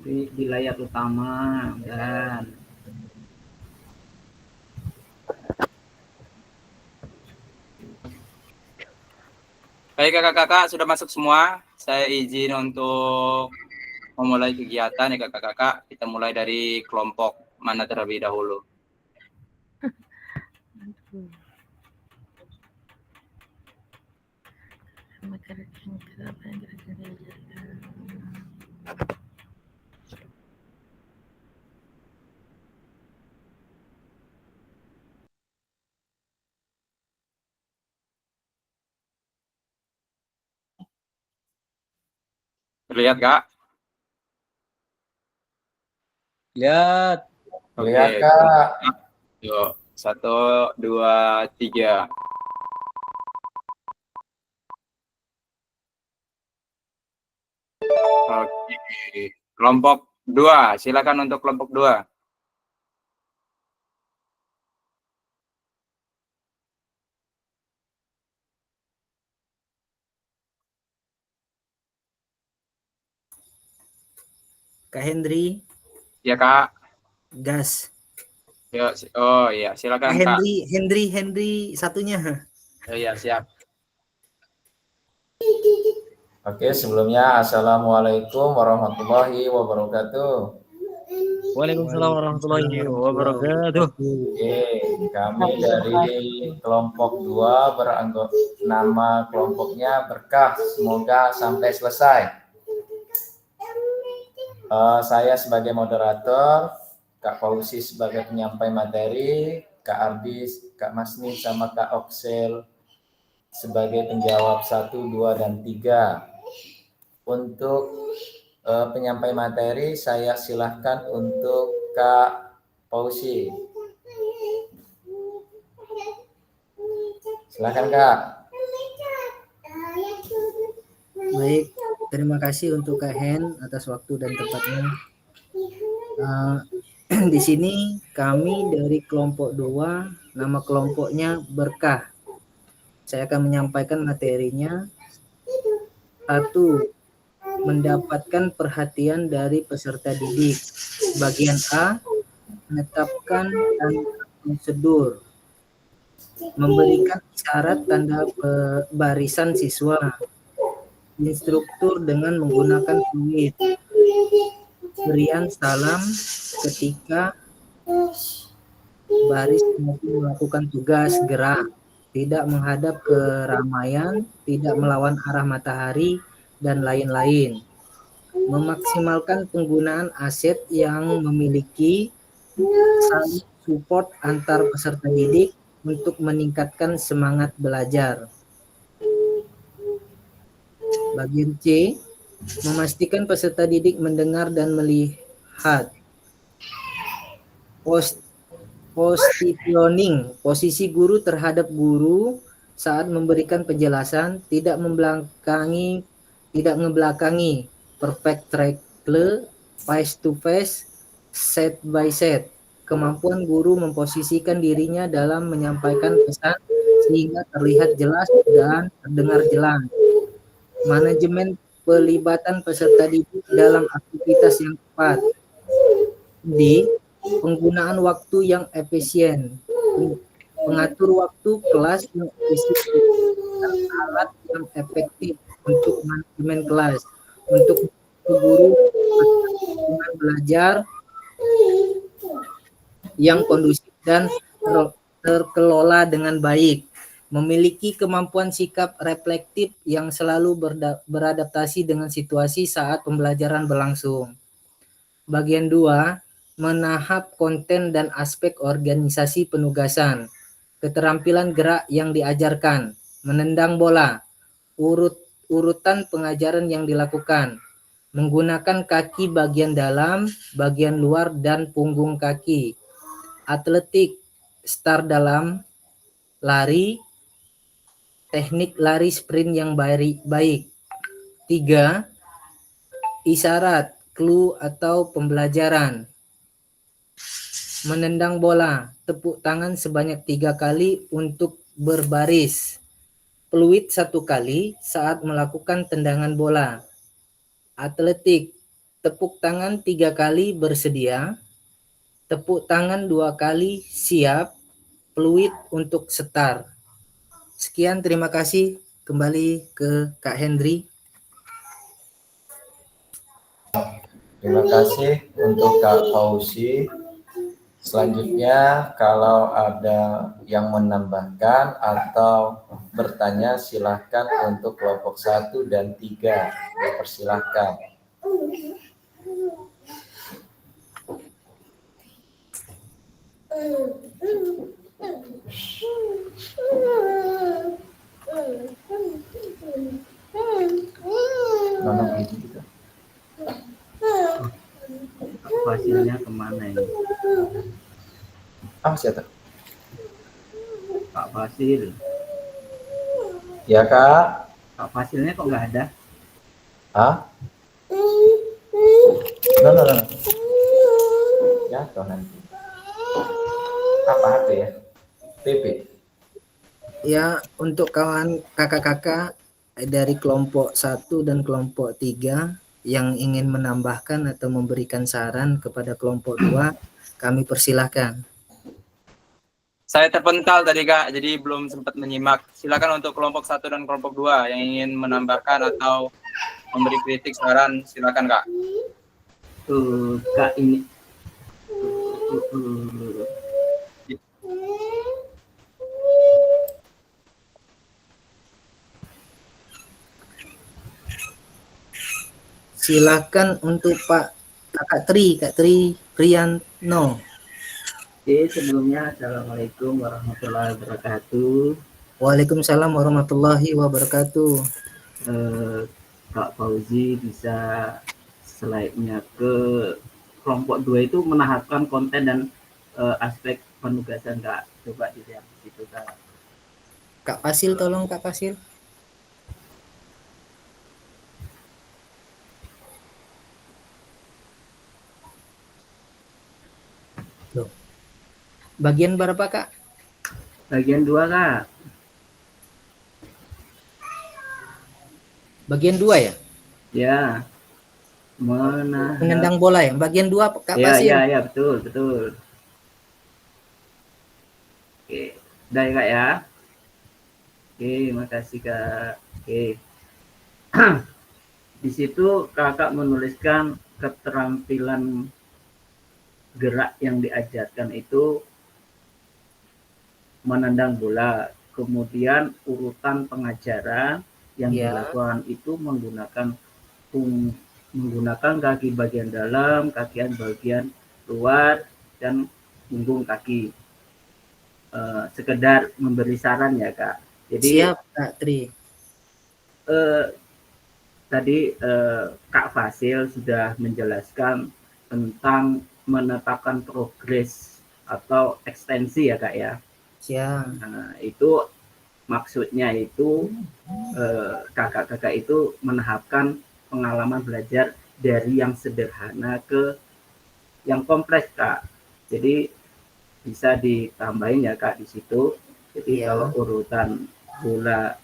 Di layar utama dan Baik kakak-kakak, sudah masuk semua. Saya izin untuk memulai kegiatan ya kakak-kakak. Kita mulai dari kelompok mana terlebih dahulu. Terlihat kak? Lihat. Oke. Lihat kak. Yuk, 1, 2, 3. Oke. Kelompok 2, silakan untuk kelompok 2. Kak Hendri, Ya kak. gas. Yuk, oh iya, silakan kak. Hendri satunya. Oh iya, siap. Oke, sebelumnya Assalamualaikum warahmatullahi wabarakatuh. Waalaikumsalam warahmatullahi wabarakatuh. Oke, kami dari kelompok 2 nama kelompoknya Berkah. Semoga sampai selesai. Saya sebagai moderator, Kak Fauzi sebagai penyampai materi, Kak Ardi, Kak Masni, sama Kak Oksel sebagai penjawab 1, 2, dan 3. Untuk penyampai materi, saya silahkan untuk Kak Fauzi. Silahkan Kak. Baik, terima kasih untuk Kak Hen atas waktu dan tempatnya. Di sini kami dari kelompok 2, nama kelompoknya Berkah. Saya akan menyampaikan materinya. 1. Mendapatkan perhatian dari peserta didik. Bagian A, menetapkan tanda prosedur. Memberikan isyarat tanda barisan siswa. Instruktur dengan menggunakan fluid. Berian salam ketika baris maupun melakukan tugas gerak. Tidak menghadap ke ramaian, tidak melawan arah matahari, dan lain-lain. Memaksimalkan penggunaan aset yang memiliki saling support antar peserta didik untuk meningkatkan semangat belajar. Bagian C, memastikan peserta didik mendengar dan melihat. Positioning, posisi guru terhadap guru saat memberikan penjelasan, tidak ngebelakangi, perfect trackle, face to face, set by set. Kemampuan guru memposisikan dirinya dalam menyampaikan pesan sehingga terlihat jelas dan terdengar jelas. Manajemen pelibatan peserta didik dalam aktivitas yang tepat. D. Penggunaan waktu yang efisien. Mengatur waktu kelas yang efisien dan alat yang efektif untuk manajemen kelas. Untuk guru dengan belajar yang kondusif dan terkelola dengan baik. Memiliki kemampuan sikap reflektif yang selalu beradaptasi dengan situasi saat pembelajaran berlangsung. Bagian 2, menahap konten dan aspek organisasi penugasan. Keterampilan gerak yang diajarkan, menendang bola, urutan pengajaran yang dilakukan, menggunakan kaki bagian dalam, bagian luar, dan punggung kaki. Atletik, start dalam lari, teknik lari sprint yang baik. 3. Isyarat, clue atau pembelajaran. Menendang bola, tepuk tangan sebanyak 3 kali untuk berbaris. Peluit 1 kali saat melakukan tendangan bola. Atletik, tepuk tangan 3 kali bersedia. Tepuk tangan 2 kali siap. Peluit untuk start. Sekian, terima kasih. Kembali ke Kak Hendri. Terima kasih untuk Kak Fauzi. Selanjutnya, kalau ada yang menambahkan atau bertanya, silahkan untuk kelompok 1 dan 3. Persilahkan. Mana begitu kita? Hasilnya kemana ini? Siapa? Pak Fasil. Ya, Kak. Pak Fasilnya kok nggak ada? No. Jatuh nanti. Apa HP ya? PP. Ya, untuk kawan kakak-kakak dari kelompok 1 dan kelompok 3 yang ingin menambahkan atau memberikan saran kepada kelompok 2, kami persilahkan. Saya terpental tadi Kak, jadi belum sempat menyimak. Silakan untuk kelompok 1 dan kelompok 2 yang ingin menambahkan atau memberi kritik saran, silakan Kak. Kak ini. Silakan untuk Kak Tri Priyanto. Oke, sebelumnya Assalamualaikum warahmatullahi wabarakatuh. Waalaikumsalam warahmatullahi wabarakatuh. Kak Fauzi bisa slide-nya ke kelompok 2 itu menahapkan konten dan aspek penugasan Kak. Coba dilihat di situ Kak. Kak Fasil, tolong Kak Fasil. Loh. Bagian berapa Kak? Bagian 2 Kak. Bagian 2 ya? Ya. Menendang bola ya? Bagian 2 Kak Fasil. Ya, betul. Oke, udah ya Kak ya. Oke, makasih Kak. Oke. Di situ Kakak menuliskan keterampilan gerak yang diajarkan itu menendang bola. Kemudian urutan pengajaran yang dilakukan itu menggunakan kaki bagian dalam, kaki bagian luar, dan punggung kaki. Sekedar memberi saran ya Kak. Jadi siap Kak Tri. Tadi Kak Fasil sudah menjelaskan tentang menetapkan progres atau ekstensi ya Kak ya. Siap. Nah, itu maksudnya itu kakak-kakak itu menahapkan pengalaman belajar dari yang sederhana ke yang kompleks Kak. Jadi bisa ditambahin ya Kak di situ. Jadi kalau urutan bola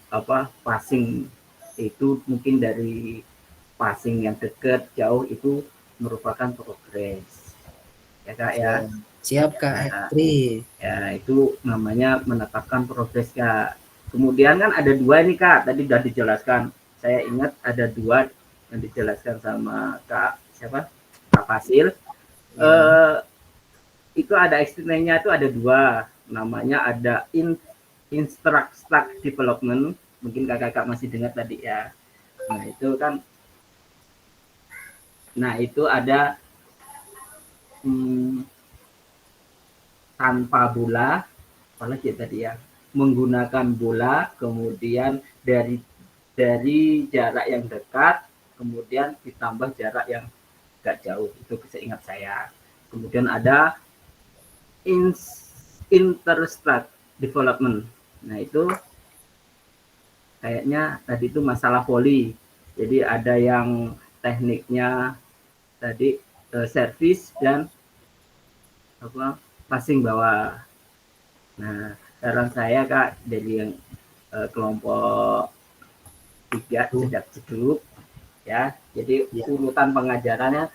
passing itu mungkin dari passing yang dekat jauh itu merupakan progres ya Kak ya. Siap Kak Tri. Ya itu namanya menetapkan progres Kak. Kemudian kan ada 2 nih Kak, tadi sudah dijelaskan. Saya ingat ada 2 yang dijelaskan sama Kak Fasil. Itu ada istilahnya itu ada 2, namanya ada instruct development, mungkin kakak masih dengar tadi ya. Nah itu ada tanpa bola, apalagi tadi ya, menggunakan bola, kemudian dari jarak yang dekat, kemudian ditambah jarak yang agak jauh, itu seingat saya. Kemudian ada interstruct development. Nah itu kayaknya tadi itu masalah voli. Jadi ada yang tekniknya tadi servis dan passing bawah. Nah saran saya Kak dari yang kelompok 3 jedak jeduk ya. Jadi urutan pengajarannya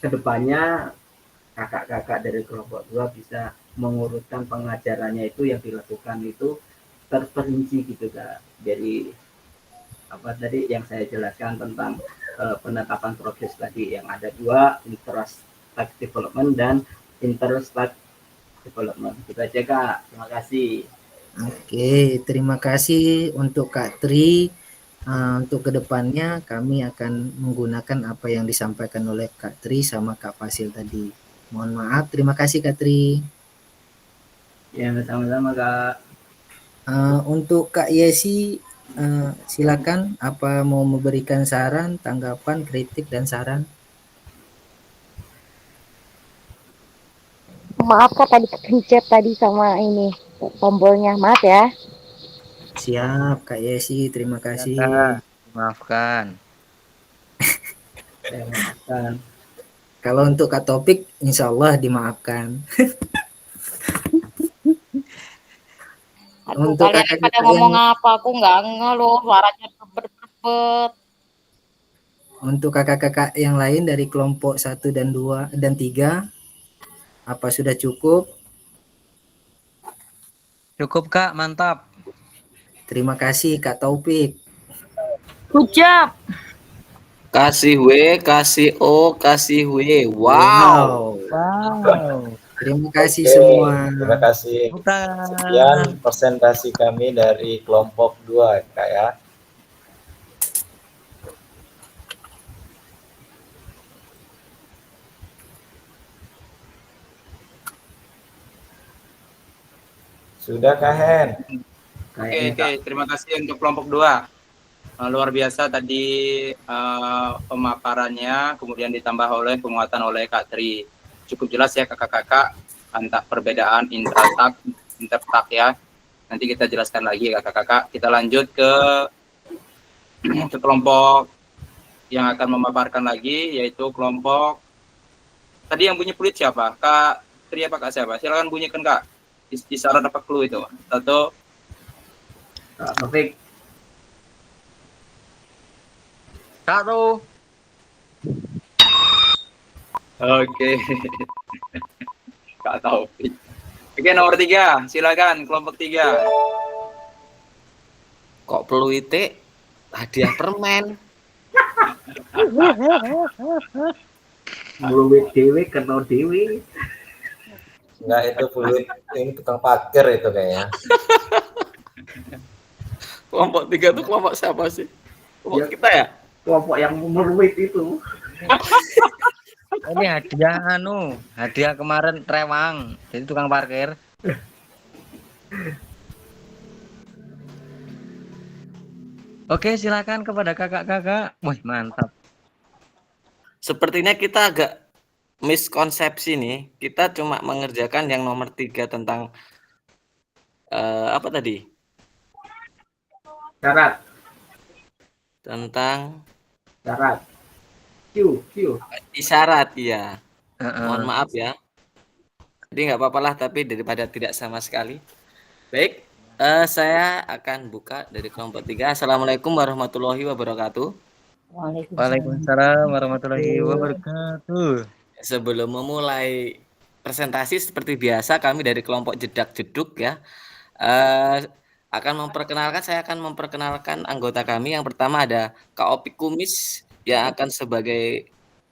kedepannya kakak-kakak dari kelompok 2 bisa mengurutkan pengajarannya itu yang dilakukan itu terperinci gitu Kak. Jadi apa tadi yang saya jelaskan tentang penetapan progres tadi yang ada 2, introspect development dan interstruct development. Gitu aja Kak. Terima kasih. Oke, terima kasih untuk Kak Tri. Untuk kedepannya kami akan menggunakan apa yang disampaikan oleh Kak Tri sama Kak Fasil tadi. Mohon maaf, terima kasih Kak Tri. Ya, sama-sama Kak. Untuk Kak Yesi, silakan apa mau memberikan saran, tanggapan, kritik, dan saran? Maaf Kak, tadi kepencet tadi sama ini tombolnya, maaf ya. Siap, Kak Yesi, terima kasih. Ya, maafkan. Saya maafkan. Kalau untuk Kak Topik, insya Allah dimaafkan. Aduh, Untuk kalian pada ngomong apa? Aku nggak loh, suaranya berbet. Untuk kakak-kakak yang lain dari kelompok 1 dan 2 dan 3, apa sudah cukup? Cukup Kak, mantap. Terima kasih Kak Taufik. Good job. Kasih W, kasih O, kasih W. Wow. Terima kasih Oke, semua. Terima kasih. Sekian presentasi kami dari kelompok 2 Kak ya. Sudah Kak Hen? Oke, terima kasih untuk kelompok 2. Luar biasa tadi pemaparannya, kemudian ditambah oleh penguatan oleh Kak Tri. Cukup jelas ya kakak-kakak antara perbedaan intertak ya. Nanti kita jelaskan lagi kakak-kakak. Kita lanjut ke kelompok yang akan memaparkan lagi, yaitu kelompok tadi yang bunyi peluit siapa? Kak Tri apa Kak siapa? Silakan bunyikan Kak. Isyarat apa clue itu? 1, Kak Taufik. 1. Oke. Kak Taufik. Oke, nomor 3. Silakan kelompok 3. Kok peluite hadiah permen? Peluit dewe kenal dewe. Enggak, itu peluit ini tukang parkir itu kayaknya. Kelompok 3 itu kelompok siapa sih? Kelompok kita ya? Kelompok yang meruit itu. Ini hadiah kemarin rewang, jadi tukang parkir. Oke, silakan kepada kakak-kakak. Wih, mantap. Sepertinya kita agak miskonsepsi nih. Kita cuma mengerjakan yang nomor 3 tentang apa tadi? Syarat. Tentang Syarat. Q. Isyarat ya. Mohon maaf ya. Jadi nggak apa-apa lah, tapi daripada tidak sama sekali. Baik, saya akan buka dari kelompok 3. Assalamualaikum warahmatullahi wabarakatuh. Waalaikumsalam warahmatullahi wabarakatuh. Sebelum memulai presentasi seperti biasa, kami dari kelompok jedak jeduk ya saya akan memperkenalkan anggota kami. Yang pertama ada Kak Opik Kumis yang akan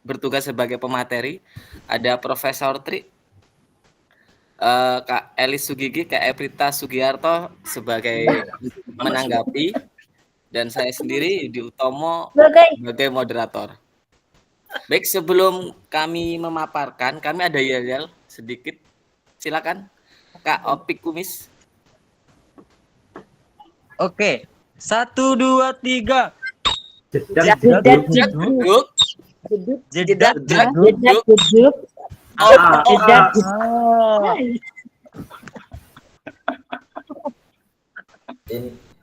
bertugas sebagai pemateri. Ada Profesor Tri, Kak Elis Sugigi, Kak Eprita Sugiarto sebagai menanggapi, dan saya sendiri Yudi Utomo sebagai moderator. Baik, sebelum kami memaparkan, kami ada yel-yel sedikit. Silakan Kak Opik Kumis. Oke, 1, 2, 3. Jedak jeduk.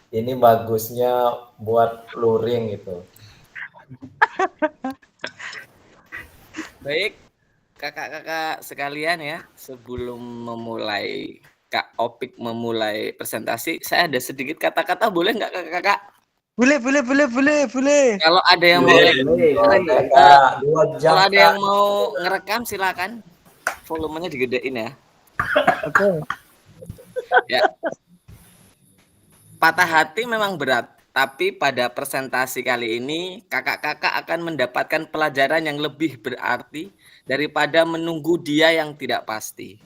Ini bagusnya buat luring itu. Baik, kakak-kakak sekalian ya, sebelum memulai Kak Opik memulai presentasi, saya ada sedikit kata-kata, boleh nggak kakak-kakak? Boleh. Kalau ada yang mau kalau ada yang mau ngerekam silakan. Volumenya digedein ya. Oke. Ya. Patah hati memang berat, tapi pada presentasi kali ini kakak-kakak akan mendapatkan pelajaran yang lebih berarti daripada menunggu dia yang tidak pasti.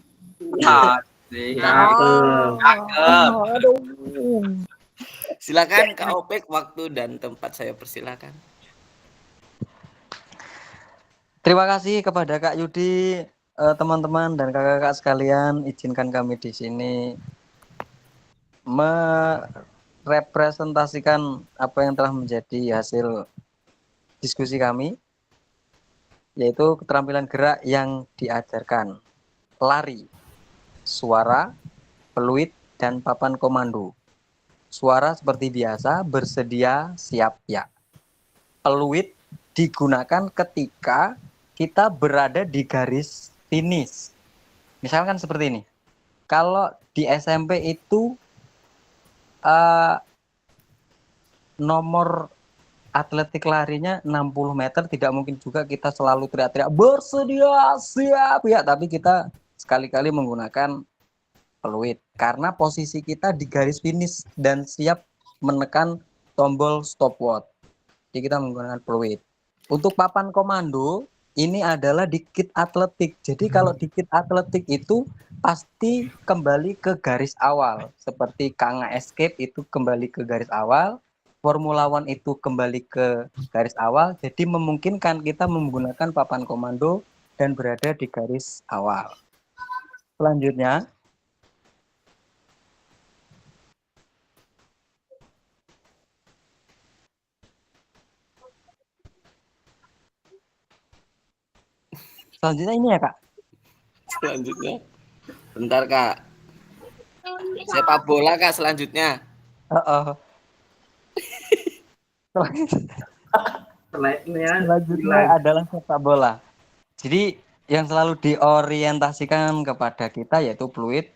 Cakep. Silakan Kak Opik, waktu dan tempat saya persilakan. Terima kasih kepada Kak Yudi, teman-teman dan kakak-kakak sekalian. Izinkan kami di sini merepresentasikan apa yang telah menjadi hasil diskusi kami, yaitu keterampilan gerak yang diajarkan: lari, suara, peluit, dan papan komando. Suara seperti biasa, bersedia, siap, ya. Peluit digunakan ketika kita berada di garis finish. Misalkan seperti ini. Kalau di SMP itu nomor atletik larinya 60 meter, tidak mungkin juga kita selalu teriak-teriak bersedia, siap, ya. Tapi kita sekali-kali menggunakan peluit karena posisi kita di garis finish dan siap menekan tombol stopwatch. Jadi kita menggunakan peluit. Untuk papan komando ini adalah di kit atletik. Jadi kalau di kit atletik itu pasti kembali ke garis awal. Seperti Kanga Escape itu kembali ke garis awal, Formula One itu kembali ke garis awal. Jadi memungkinkan kita menggunakan papan komando dan berada di garis awal. Selanjutnya, ini ya Kak. Selanjutnya, bentar Kak. Sepak bola Kak selanjutnya. Selanjutnya adalah sepak bola. Jadi yang selalu diorientasikan kepada kita yaitu peluit.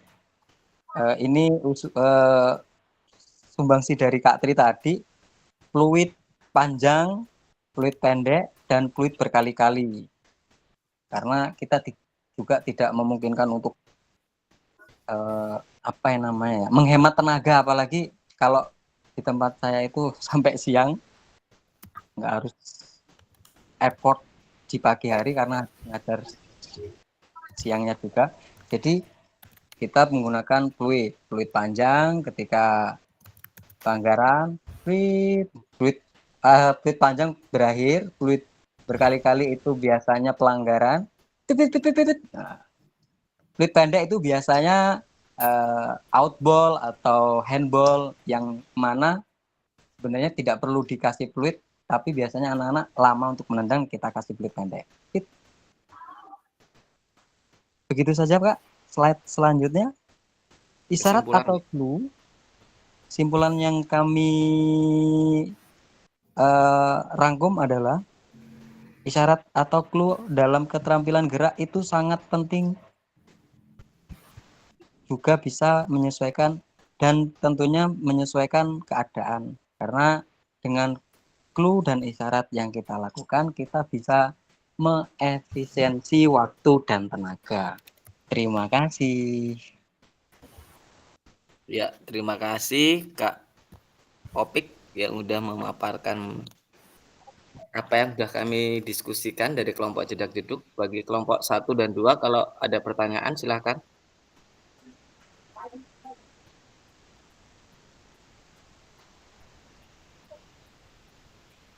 Ini sumbangsi dari Kak Tri tadi. Peluit panjang, peluit pendek, dan peluit berkali-kali. Karena kita juga tidak memungkinkan untuk menghemat tenaga, apalagi kalau di tempat saya itu sampai siang, nggak harus effort di pagi hari karena ngajar siangnya juga. Jadi kita menggunakan peluit panjang ketika pelanggaran, peluit panjang berakhir, peluit berkali-kali itu biasanya pelanggaran. Nah, peluit pendek itu biasanya outball atau handball yang mana sebenarnya tidak perlu dikasih peluit, tapi biasanya anak-anak lama untuk menendang, kita kasih peluit pendek. Begitu saja Kak. Slide selanjutnya, isyarat atau clue. Simpulan yang kami rangkum adalah isyarat atau clue dalam keterampilan gerak itu sangat penting, juga bisa menyesuaikan dan tentunya menyesuaikan keadaan, karena dengan clue dan isyarat yang kita lakukan kita bisa mengefisiensi waktu dan tenaga. Terima kasih. Ya, terima kasih Kak Opik yang udah memaparkan apa yang sudah kami diskusikan dari kelompok Jedak Jeduk. Bagi kelompok 1 dan 2, kalau ada pertanyaan silakan.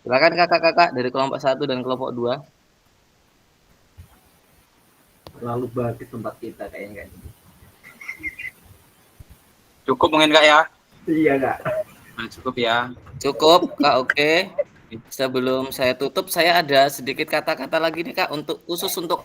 Silakan kakak-kakak dari kelompok 1 dan kelompok 2. Lalu bagus tempat kita kayaknya. Cukup mungkin Kak ya? Iya Kak. Nah, cukup ya. Cukup Kak, oke. Sebelum saya tutup, saya ada sedikit kata-kata lagi nih Kak, khusus untuk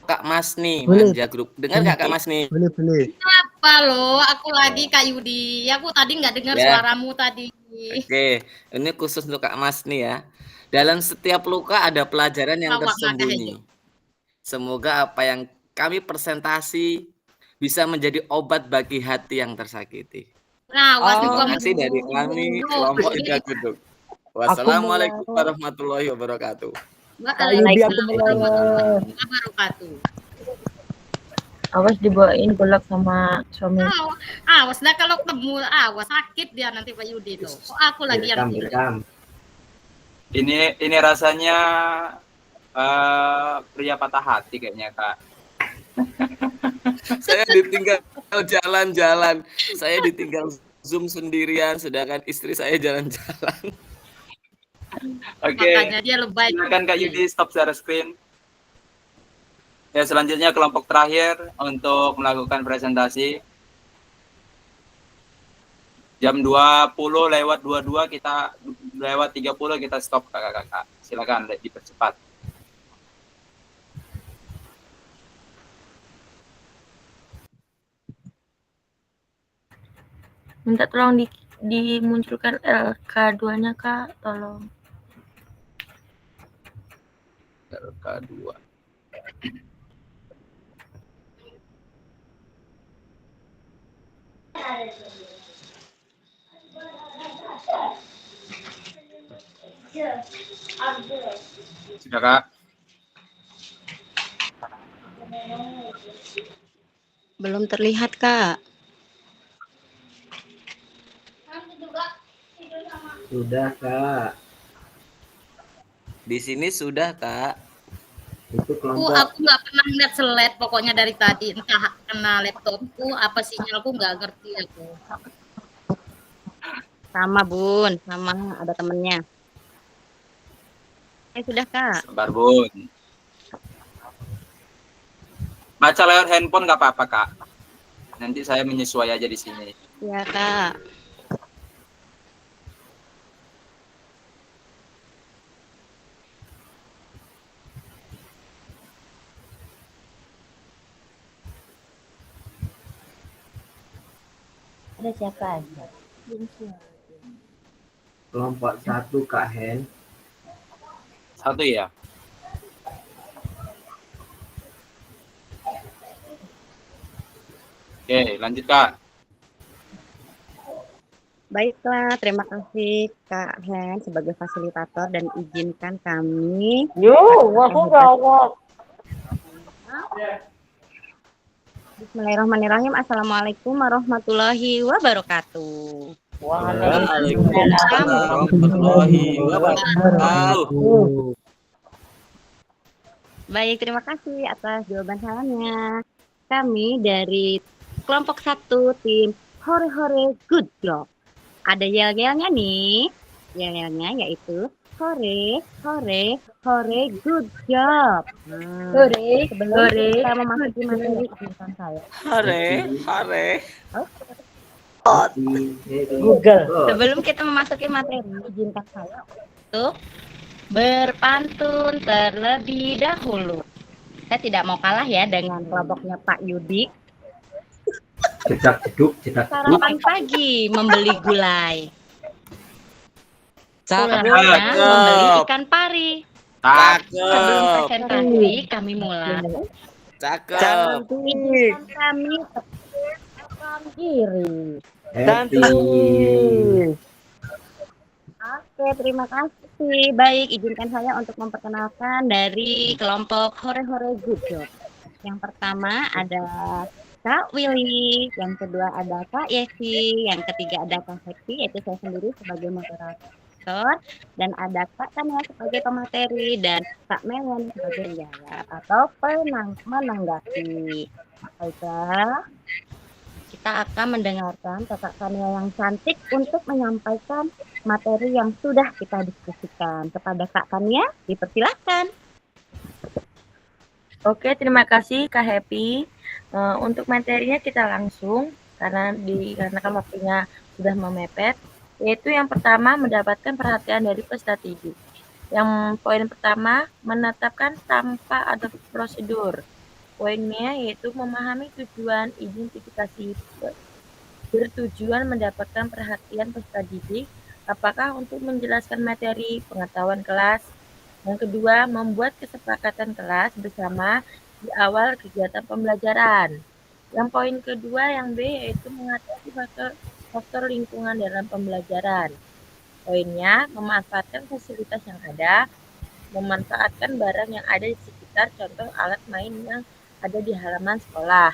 Kak Masni Boleh. Manja Group. Dengar nggak Kak Masni? Boleh. Apa lo? Aku lagi Kak Yudi. Aku tadi nggak dengar Ya. suaramu tadi. Oke, ini khusus untuk Kak Masni ya. Dalam setiap luka ada pelajaran yang Awak makan tersembunyi. Semoga apa yang kami presentasi bisa menjadi obat bagi hati yang tersakiti. Nah, Terima kasih dari kami kelompok Indah Gedung. Wassalamualaikum warahmatullahi wabarakatuh. Waalaikumsalam warahmatullahi wabarakatuh. Awas dibawain golok sama suami. Awas lah kalau ketemu, awas sakit dia nanti Pak Yudi tuh. Kok aku lagi yang Direkam. Ini rasanya pria patah hati kayaknya, Kak. Saya ditinggal jalan-jalan. Saya ditinggal Zoom sendirian, sedangkan istri saya jalan-jalan. Oke. Makanya dia lebay. Silakan Kak Yudi stop share screen. Ya, selanjutnya kelompok terakhir untuk melakukan presentasi. Jam 20:22 kita lewat 30 kita stop kakak-kakak. Silakan dipercepat. Minta tolong dimunculkan LK2-nya, Kak. Tolong. LK2. Sudah, Kak? Belum terlihat, Kak. Sudah, Kak. Di sini sudah, Kak. Itu kelompok. Aku nggak pernah lihat slide pokoknya dari tadi. Entah kena laptopku, apa sinyalku nggak ngerti aku. Sama, Bun. Sama, ada temennya. Sudah, Kak. Sabar, Bun. Baca lewat handphone nggak apa-apa, Kak. Nanti saya menyesuaikan aja di sini. Ya, Kak. Ada siapa aja? Kelompok 1 Kak Hen. 1 ya? Oke, lanjut, Kak. Baiklah, terima kasih Kak Hen sebagai fasilitator dan izinkan kami. Aku gawat. Bismillahirrahmanirrahim. Assalamualaikum warahmatullahi wabarakatuh. Waalaikumsalam warahmatullahi wabarakatuh. Baik, terima kasih atas jawaban salamnya. Kami dari kelompok 1 tim Hore Hore Good Job. Ada yel-yelnya nih. Yel-yelnya yaitu Hore Hore Hore Good Job. Hore, Sebelum kita memasuki materi izinkan saya. Hore, hore. Google. Sebelum kita memasuki materi, izinkan saya untuk berpantun terlebih dahulu. Saya tidak mau kalah ya dengan kelompoknya Pak Yudi. Jedak-jeduk. Sarapan pagi membeli gulai. Cakep. Pulangnya membeli ikan pari. Sebelum Cakep. presentasi kami mulai. Cakep. Izinkan kami perkenalkan diri. Oke, terima kasih. Baik, izinkan saya untuk memperkenalkan dari kelompok Hore Hore Good Job. Yang pertama ada Kak Willy, yang kedua ada Kak Yesi, yang ketiga ada Kak Happy, yaitu saya sendiri sebagai moderator, dan ada Kak Tania sebagai pemateri, dan Kak Melian sebagai penjawab atau menanggapi. Baiklah, kita akan mendengarkan Kakak Tania yang cantik untuk menyampaikan materi yang sudah kita diskusikan. Kepada Kak Tania, dipersilakan. Oke, terima kasih Kak Happy. Untuk materinya kita langsung karena dikarenakan waktunya sudah memepet, yaitu yang pertama mendapatkan perhatian dari peserta didik. Yang poin pertama menetapkan tanpa ada prosedur. Poinnya yaitu memahami tujuan identifikasi bertujuan mendapatkan perhatian peserta didik, apakah untuk menjelaskan materi pengetahuan kelas. Yang kedua, membuat kesepakatan kelas bersama di awal kegiatan pembelajaran. Yang poin kedua yang B yaitu mengatasi faktor lingkungan dalam pembelajaran. Poinnya, memanfaatkan fasilitas yang ada, memanfaatkan barang yang ada di sekitar, contoh alat main yang ada di halaman sekolah,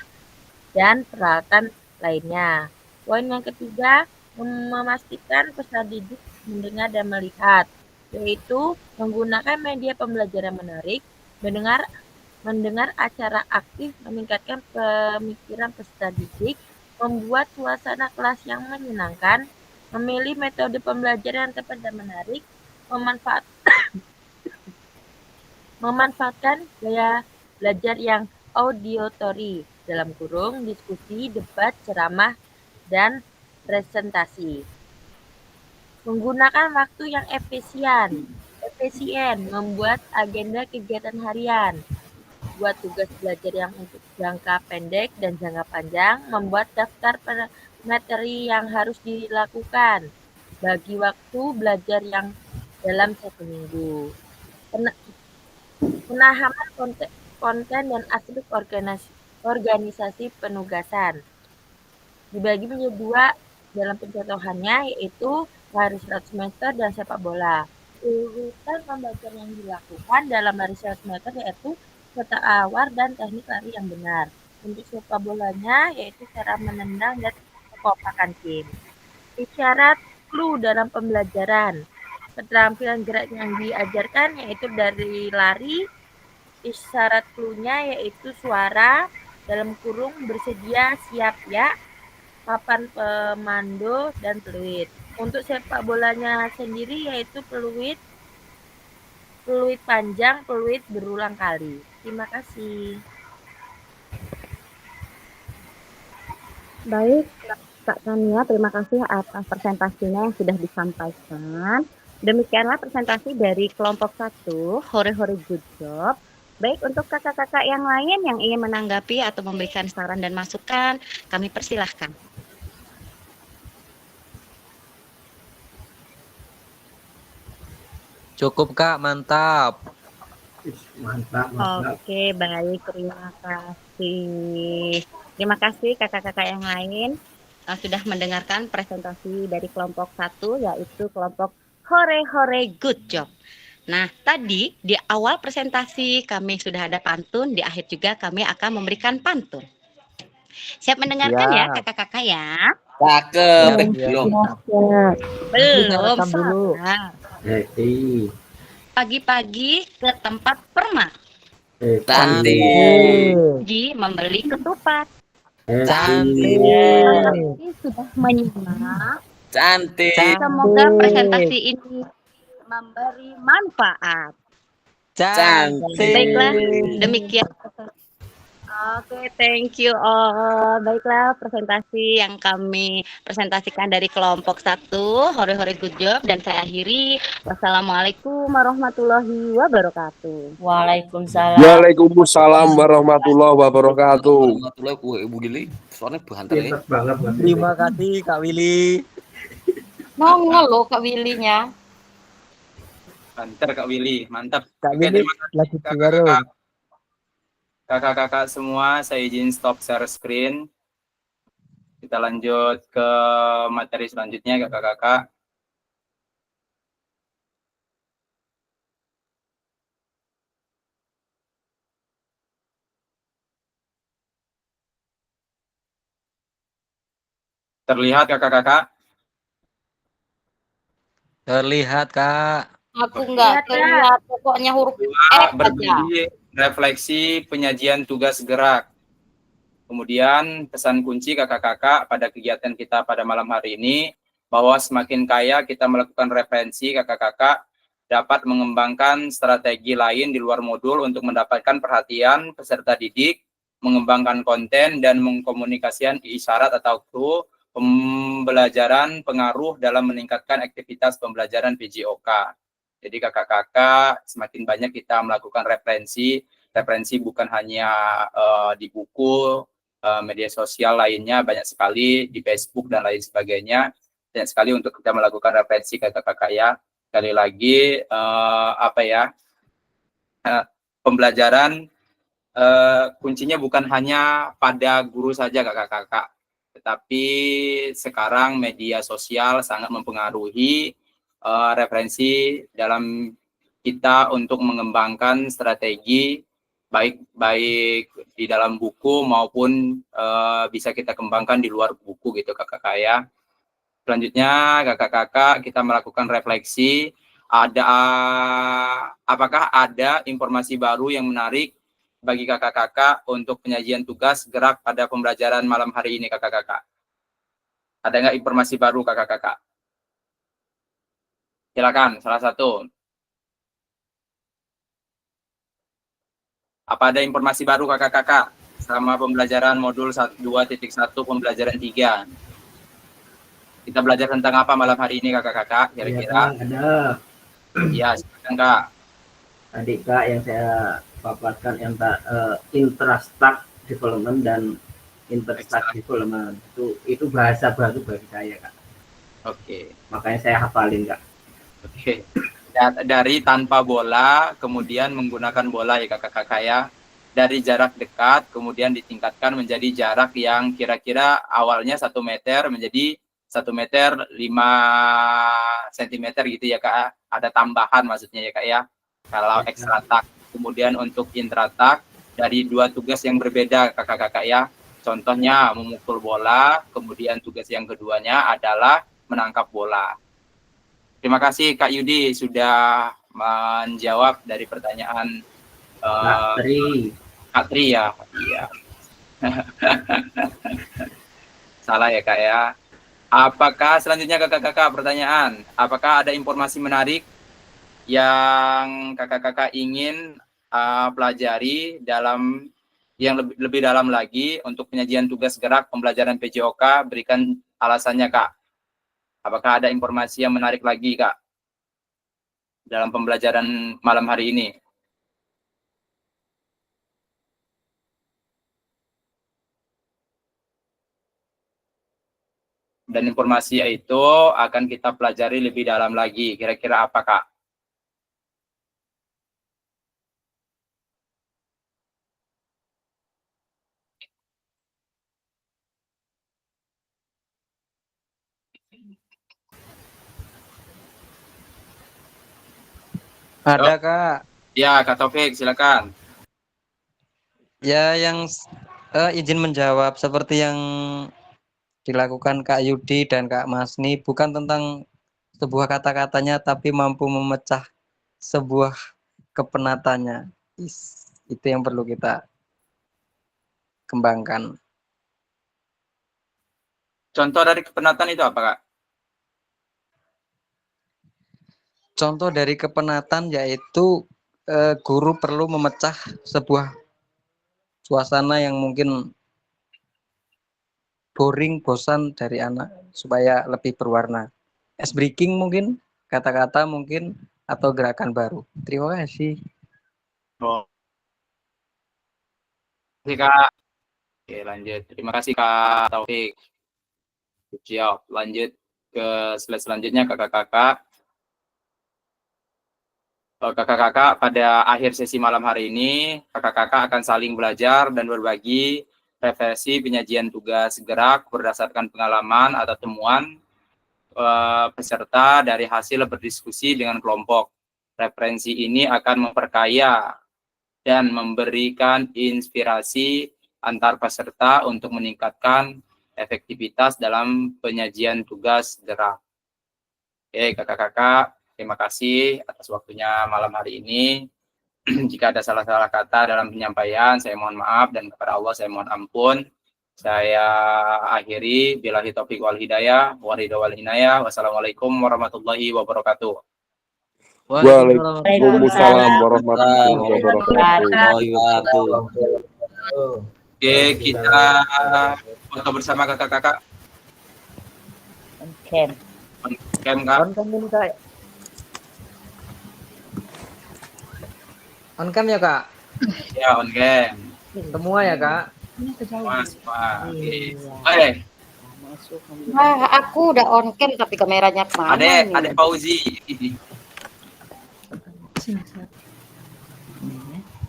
dan peralatan lainnya. Poin yang ketiga, memastikan peserta didik mendengar dan melihat, yaitu menggunakan media pembelajaran menarik, mendengar acara aktif, meningkatkan pemikiran peserta didik, membuat suasana kelas yang menyenangkan, memilih metode pembelajaran yang tepat dan menarik, memanfaatkan gaya belajar yang auditory, dalam kurung, diskusi, debat, ceramah, dan presentasi. Menggunakan waktu yang efisien, membuat agenda kegiatan harian, buat tugas belajar yang untuk jangka pendek dan jangka panjang, membuat daftar materi yang harus dilakukan, bagi waktu belajar yang dalam 1 minggu. Pemahaman konten dan aspek organisasi penugasan. Dibagi menjadi 2 dalam pencontohannya, yaitu lari 100 meter dan sepak bola. Urutan pembelajaran yang dilakukan dalam lari 100 meter yaitu tata awar dan teknik lari yang benar. Untuk sepak bolanya yaitu cara menendang dan kekompakan tim. Isyarat clue dalam pembelajaran. Keterampilan gerak yang diajarkan yaitu dari lari. Isyarat clue-nya yaitu suara, dalam kurung bersedia, siap ya, papan pemandu, dan peluit. Untuk sepak bolanya sendiri yaitu peluit panjang, peluit berulang kali. Terima kasih. Baik, Kak Tania, terima kasih atas presentasinya yang sudah disampaikan. Demikianlah presentasi dari kelompok 1, Hore-Hore Good Job. Baik, untuk kakak-kakak yang lain yang ingin menanggapi atau memberikan saran dan masukan, kami persilahkan. Cukup Kak, mantap. Mantap. Oke, baik, terima kasih. Terima kasih kakak-kakak yang lain sudah mendengarkan presentasi dari kelompok 1, yaitu kelompok Hore-Hore Good Job. Nah, tadi di awal presentasi kami sudah ada pantun, di akhir juga kami akan memberikan pantun. Siap mendengarkan ya kakak-kakak ya? Cakep. Belum. Belum, sabar. Pagi-pagi ke tempat permak. Cantik. Pergi membeli ketupat. Cantik. Sudah menyimak. Cantik. Semoga presentasi ini memberi manfaat. Cantik. Baiklah, demikian. Oke, thank you all. Baiklah, presentasi yang kami presentasikan dari kelompok 1, Hore-Hore Good Job, dan saya akhiri. Wassalamualaikum warahmatullahi wabarakatuh. Waalaikumsalam. Waalaikumsalam warahmatullahi wabarakatuh. Warahmatullahi Ibu Gili. Soalnya banter ya. Terima kasih Kak Willy. Nongol loh Kak Willy-nya. Banter Kak Willy, mantap. Kak Oke, Willy terima kasih lagi di warung. Kakak-kakak semua, saya izin stop share screen. Kita lanjut ke materi selanjutnya, kakak-kakak. Terlihat kakak-kakak? Terlihat Kak. Aku nggak terlihat, pokoknya huruf F aja. Berbagi refleksi penyajian tugas gerak. Kemudian pesan kunci kakak-kakak pada kegiatan kita pada malam hari ini, bahwa semakin kaya kita melakukan referensi, kakak-kakak dapat mengembangkan strategi lain di luar modul untuk mendapatkan perhatian peserta didik, mengembangkan konten, dan mengkomunikasikan isyarat atau clue pembelajaran pengaruh dalam meningkatkan aktivitas pembelajaran PJOK. Jadi kakak-kakak semakin banyak kita melakukan referensi, referensi bukan hanya di buku, media sosial lainnya, banyak sekali di Facebook dan lain sebagainya, banyak sekali untuk kita melakukan referensi kakak-kakak ya. Sekali lagi pembelajaran kuncinya bukan hanya pada guru saja kakak-kakak, tetapi sekarang media sosial sangat mempengaruhi referensi dalam kita untuk mengembangkan strategi baik di dalam buku maupun bisa kita kembangkan di luar buku gitu kakak-kakak ya. Selanjutnya kakak-kakak kita melakukan refleksi, apakah ada informasi baru yang menarik bagi kakak-kakak untuk penyajian tugas gerak pada pembelajaran malam hari ini kakak-kakak? Ada nggak informasi baru kakak-kakak? Silakan salah satu. Apa ada informasi baru kakak-kakak selama pembelajaran modul 2.1 pembelajaran 3? Kita belajar tentang apa malam hari ini kakak-kakak kira-kira? Ya, ada. Ya, silakan Kak. Tadi Kak yang saya paparkan yang intrastack development dan interstack development itu bahasa baru bagi saya Kak. Oke. Makanya saya hafalin Kak. Oke. Dari tanpa bola kemudian menggunakan bola ya kakak-kakak ya. Dari jarak dekat kemudian ditingkatkan menjadi jarak yang kira-kira awalnya 1 meter menjadi 1 meter 5 cm gitu ya Kak. Ada tambahan maksudnya ya Kak ya. Kalau extra tak. Kemudian untuk intratak dari 2 tugas yang berbeda kakak-kakak ya. Contohnya memukul bola, kemudian tugas yang keduanya adalah menangkap bola. Terima kasih Kak Yudi sudah menjawab dari pertanyaan Kak Tri ya. Iya. Salah ya Kak ya. Apakah selanjutnya kakak-kakak pertanyaan? Apakah ada informasi menarik yang kakak-kakak ingin pelajari dalam yang lebih dalam lagi untuk penyajian tugas gerak pembelajaran PJOK? Berikan alasannya Kak. Apakah ada informasi yang menarik lagi Kak dalam pembelajaran malam hari ini? Dan informasi itu akan kita pelajari lebih dalam lagi. Kira-kira apa Kak? Ada Kak. Ya Kak Taufik silakan. Ya yang izin menjawab seperti yang dilakukan Kak Yudi dan Kak Masni bukan tentang sebuah kata-katanya tapi mampu memecah sebuah kepenatannya. Itu yang perlu kita kembangkan. Contoh dari kepenatan itu apa Kak? Contoh dari kepenatan yaitu guru perlu memecah sebuah suasana yang mungkin boring, bosan dari anak supaya lebih berwarna. Ice breaking mungkin, kata-kata mungkin, atau gerakan baru. Terima kasih. Oh. Terima kasih Kak. Oke lanjut. Terima kasih Kak Taufik. Siap. Lanjut ke slide selanjutnya kakak-kakak. Kakak-kakak pada akhir sesi malam hari ini, kakak-kakak akan saling belajar dan berbagi refleksi penyajian tugas gerak berdasarkan pengalaman atau temuan peserta dari hasil berdiskusi dengan kelompok. Referensi ini akan memperkaya dan memberikan inspirasi antar peserta untuk meningkatkan efektivitas dalam penyajian tugas gerak. Oke, kakak-kakak, terima kasih atas waktunya malam hari ini. Jika ada salah-salah kata dalam penyampaian, saya mohon maaf dan kepada Allah saya mohon ampun. Saya akhiri billahi taufiq wal hidayah, waridha wal hinayah. Wassalamualaikum warahmatullahi wabarakatuh. Waalaikumsalam warahmatullahi wabarakatuh. Oke, kita foto bersama kakak-kakak. Oke. On cam ya Kak? Ya, on game. Semua ya, Kak? Semua. Oke. Oke. Aku udah on cam tapi kameranya kemana Ada Fauzi.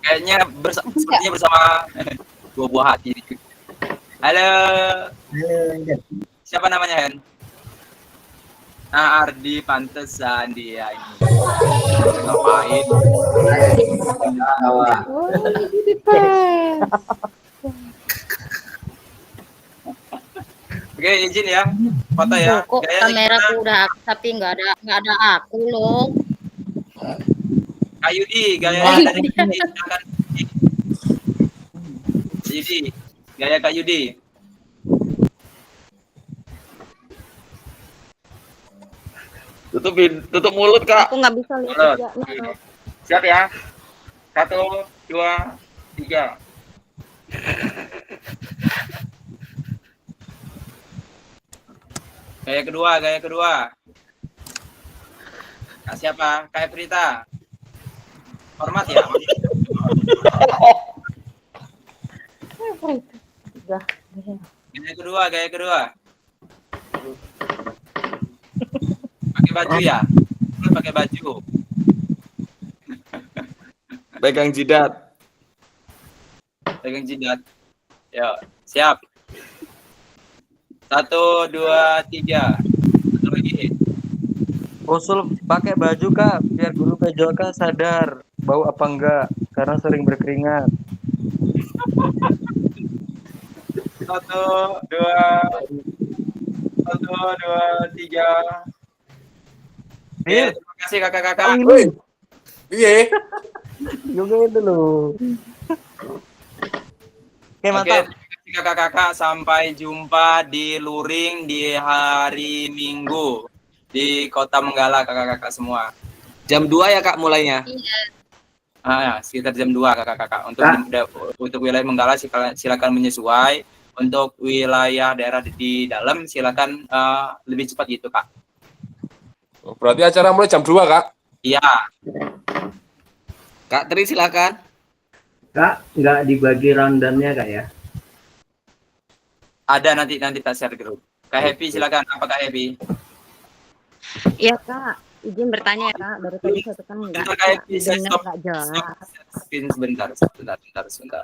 Kayaknya sepertinya bersama buah-buah hati. Halo. Siapa namanya, Hen? Ardi, pantesan dia ini. Ngapain? Oke, izin ya. Foto ya. Kok kameraku udah tapi nggak ada aku loh. Kak Yudi, gaya dari Yudi. Yudi, gaya Kak Yudi. Tutup mulut, Kak. Aku nggak bisa lihat Mulut. juga. Siap ya. 1, 2, 3. Gaya kedua. Kak siapa? Kak Prita. Hormat ya. Gaya kedua. Pakai baju ya? Pakai baju. Pegang jidat. Yuk, siap. 1, 2, 3. Satu lagi. Usul pakai baju Kak, biar guru PJOK sadar bau apa enggak, karena sering berkeringat. 1, 2, 3. Terima kasih kakak-kakak. Iya. Juga itu loh. Oke, mantap. Terima kasih kakak-kakak. Sampai jumpa di luring di hari Minggu di Kota Menggala kakak-kakak semua. Jam 2 ya Kak mulainya? Ya, sekitar jam 2 kakak-kakak. Untuk wilayah Menggala silakan menyesuai. Untuk wilayah daerah di dalam silakan lebih cepat gitu Kak. Berarti acara mulai jam 2, Kak? Iya. Kak Tri silakan. Kak, nggak dibagi rundown-nya Kak ya? Ada nanti tak share grup. Kak Happy silakan. Apa Kak Happy? Iya Kak, izin bertanya ya Kak. Dari tadi saya tekan nggak Kak Happy, dengar nggak jelas. sebentar.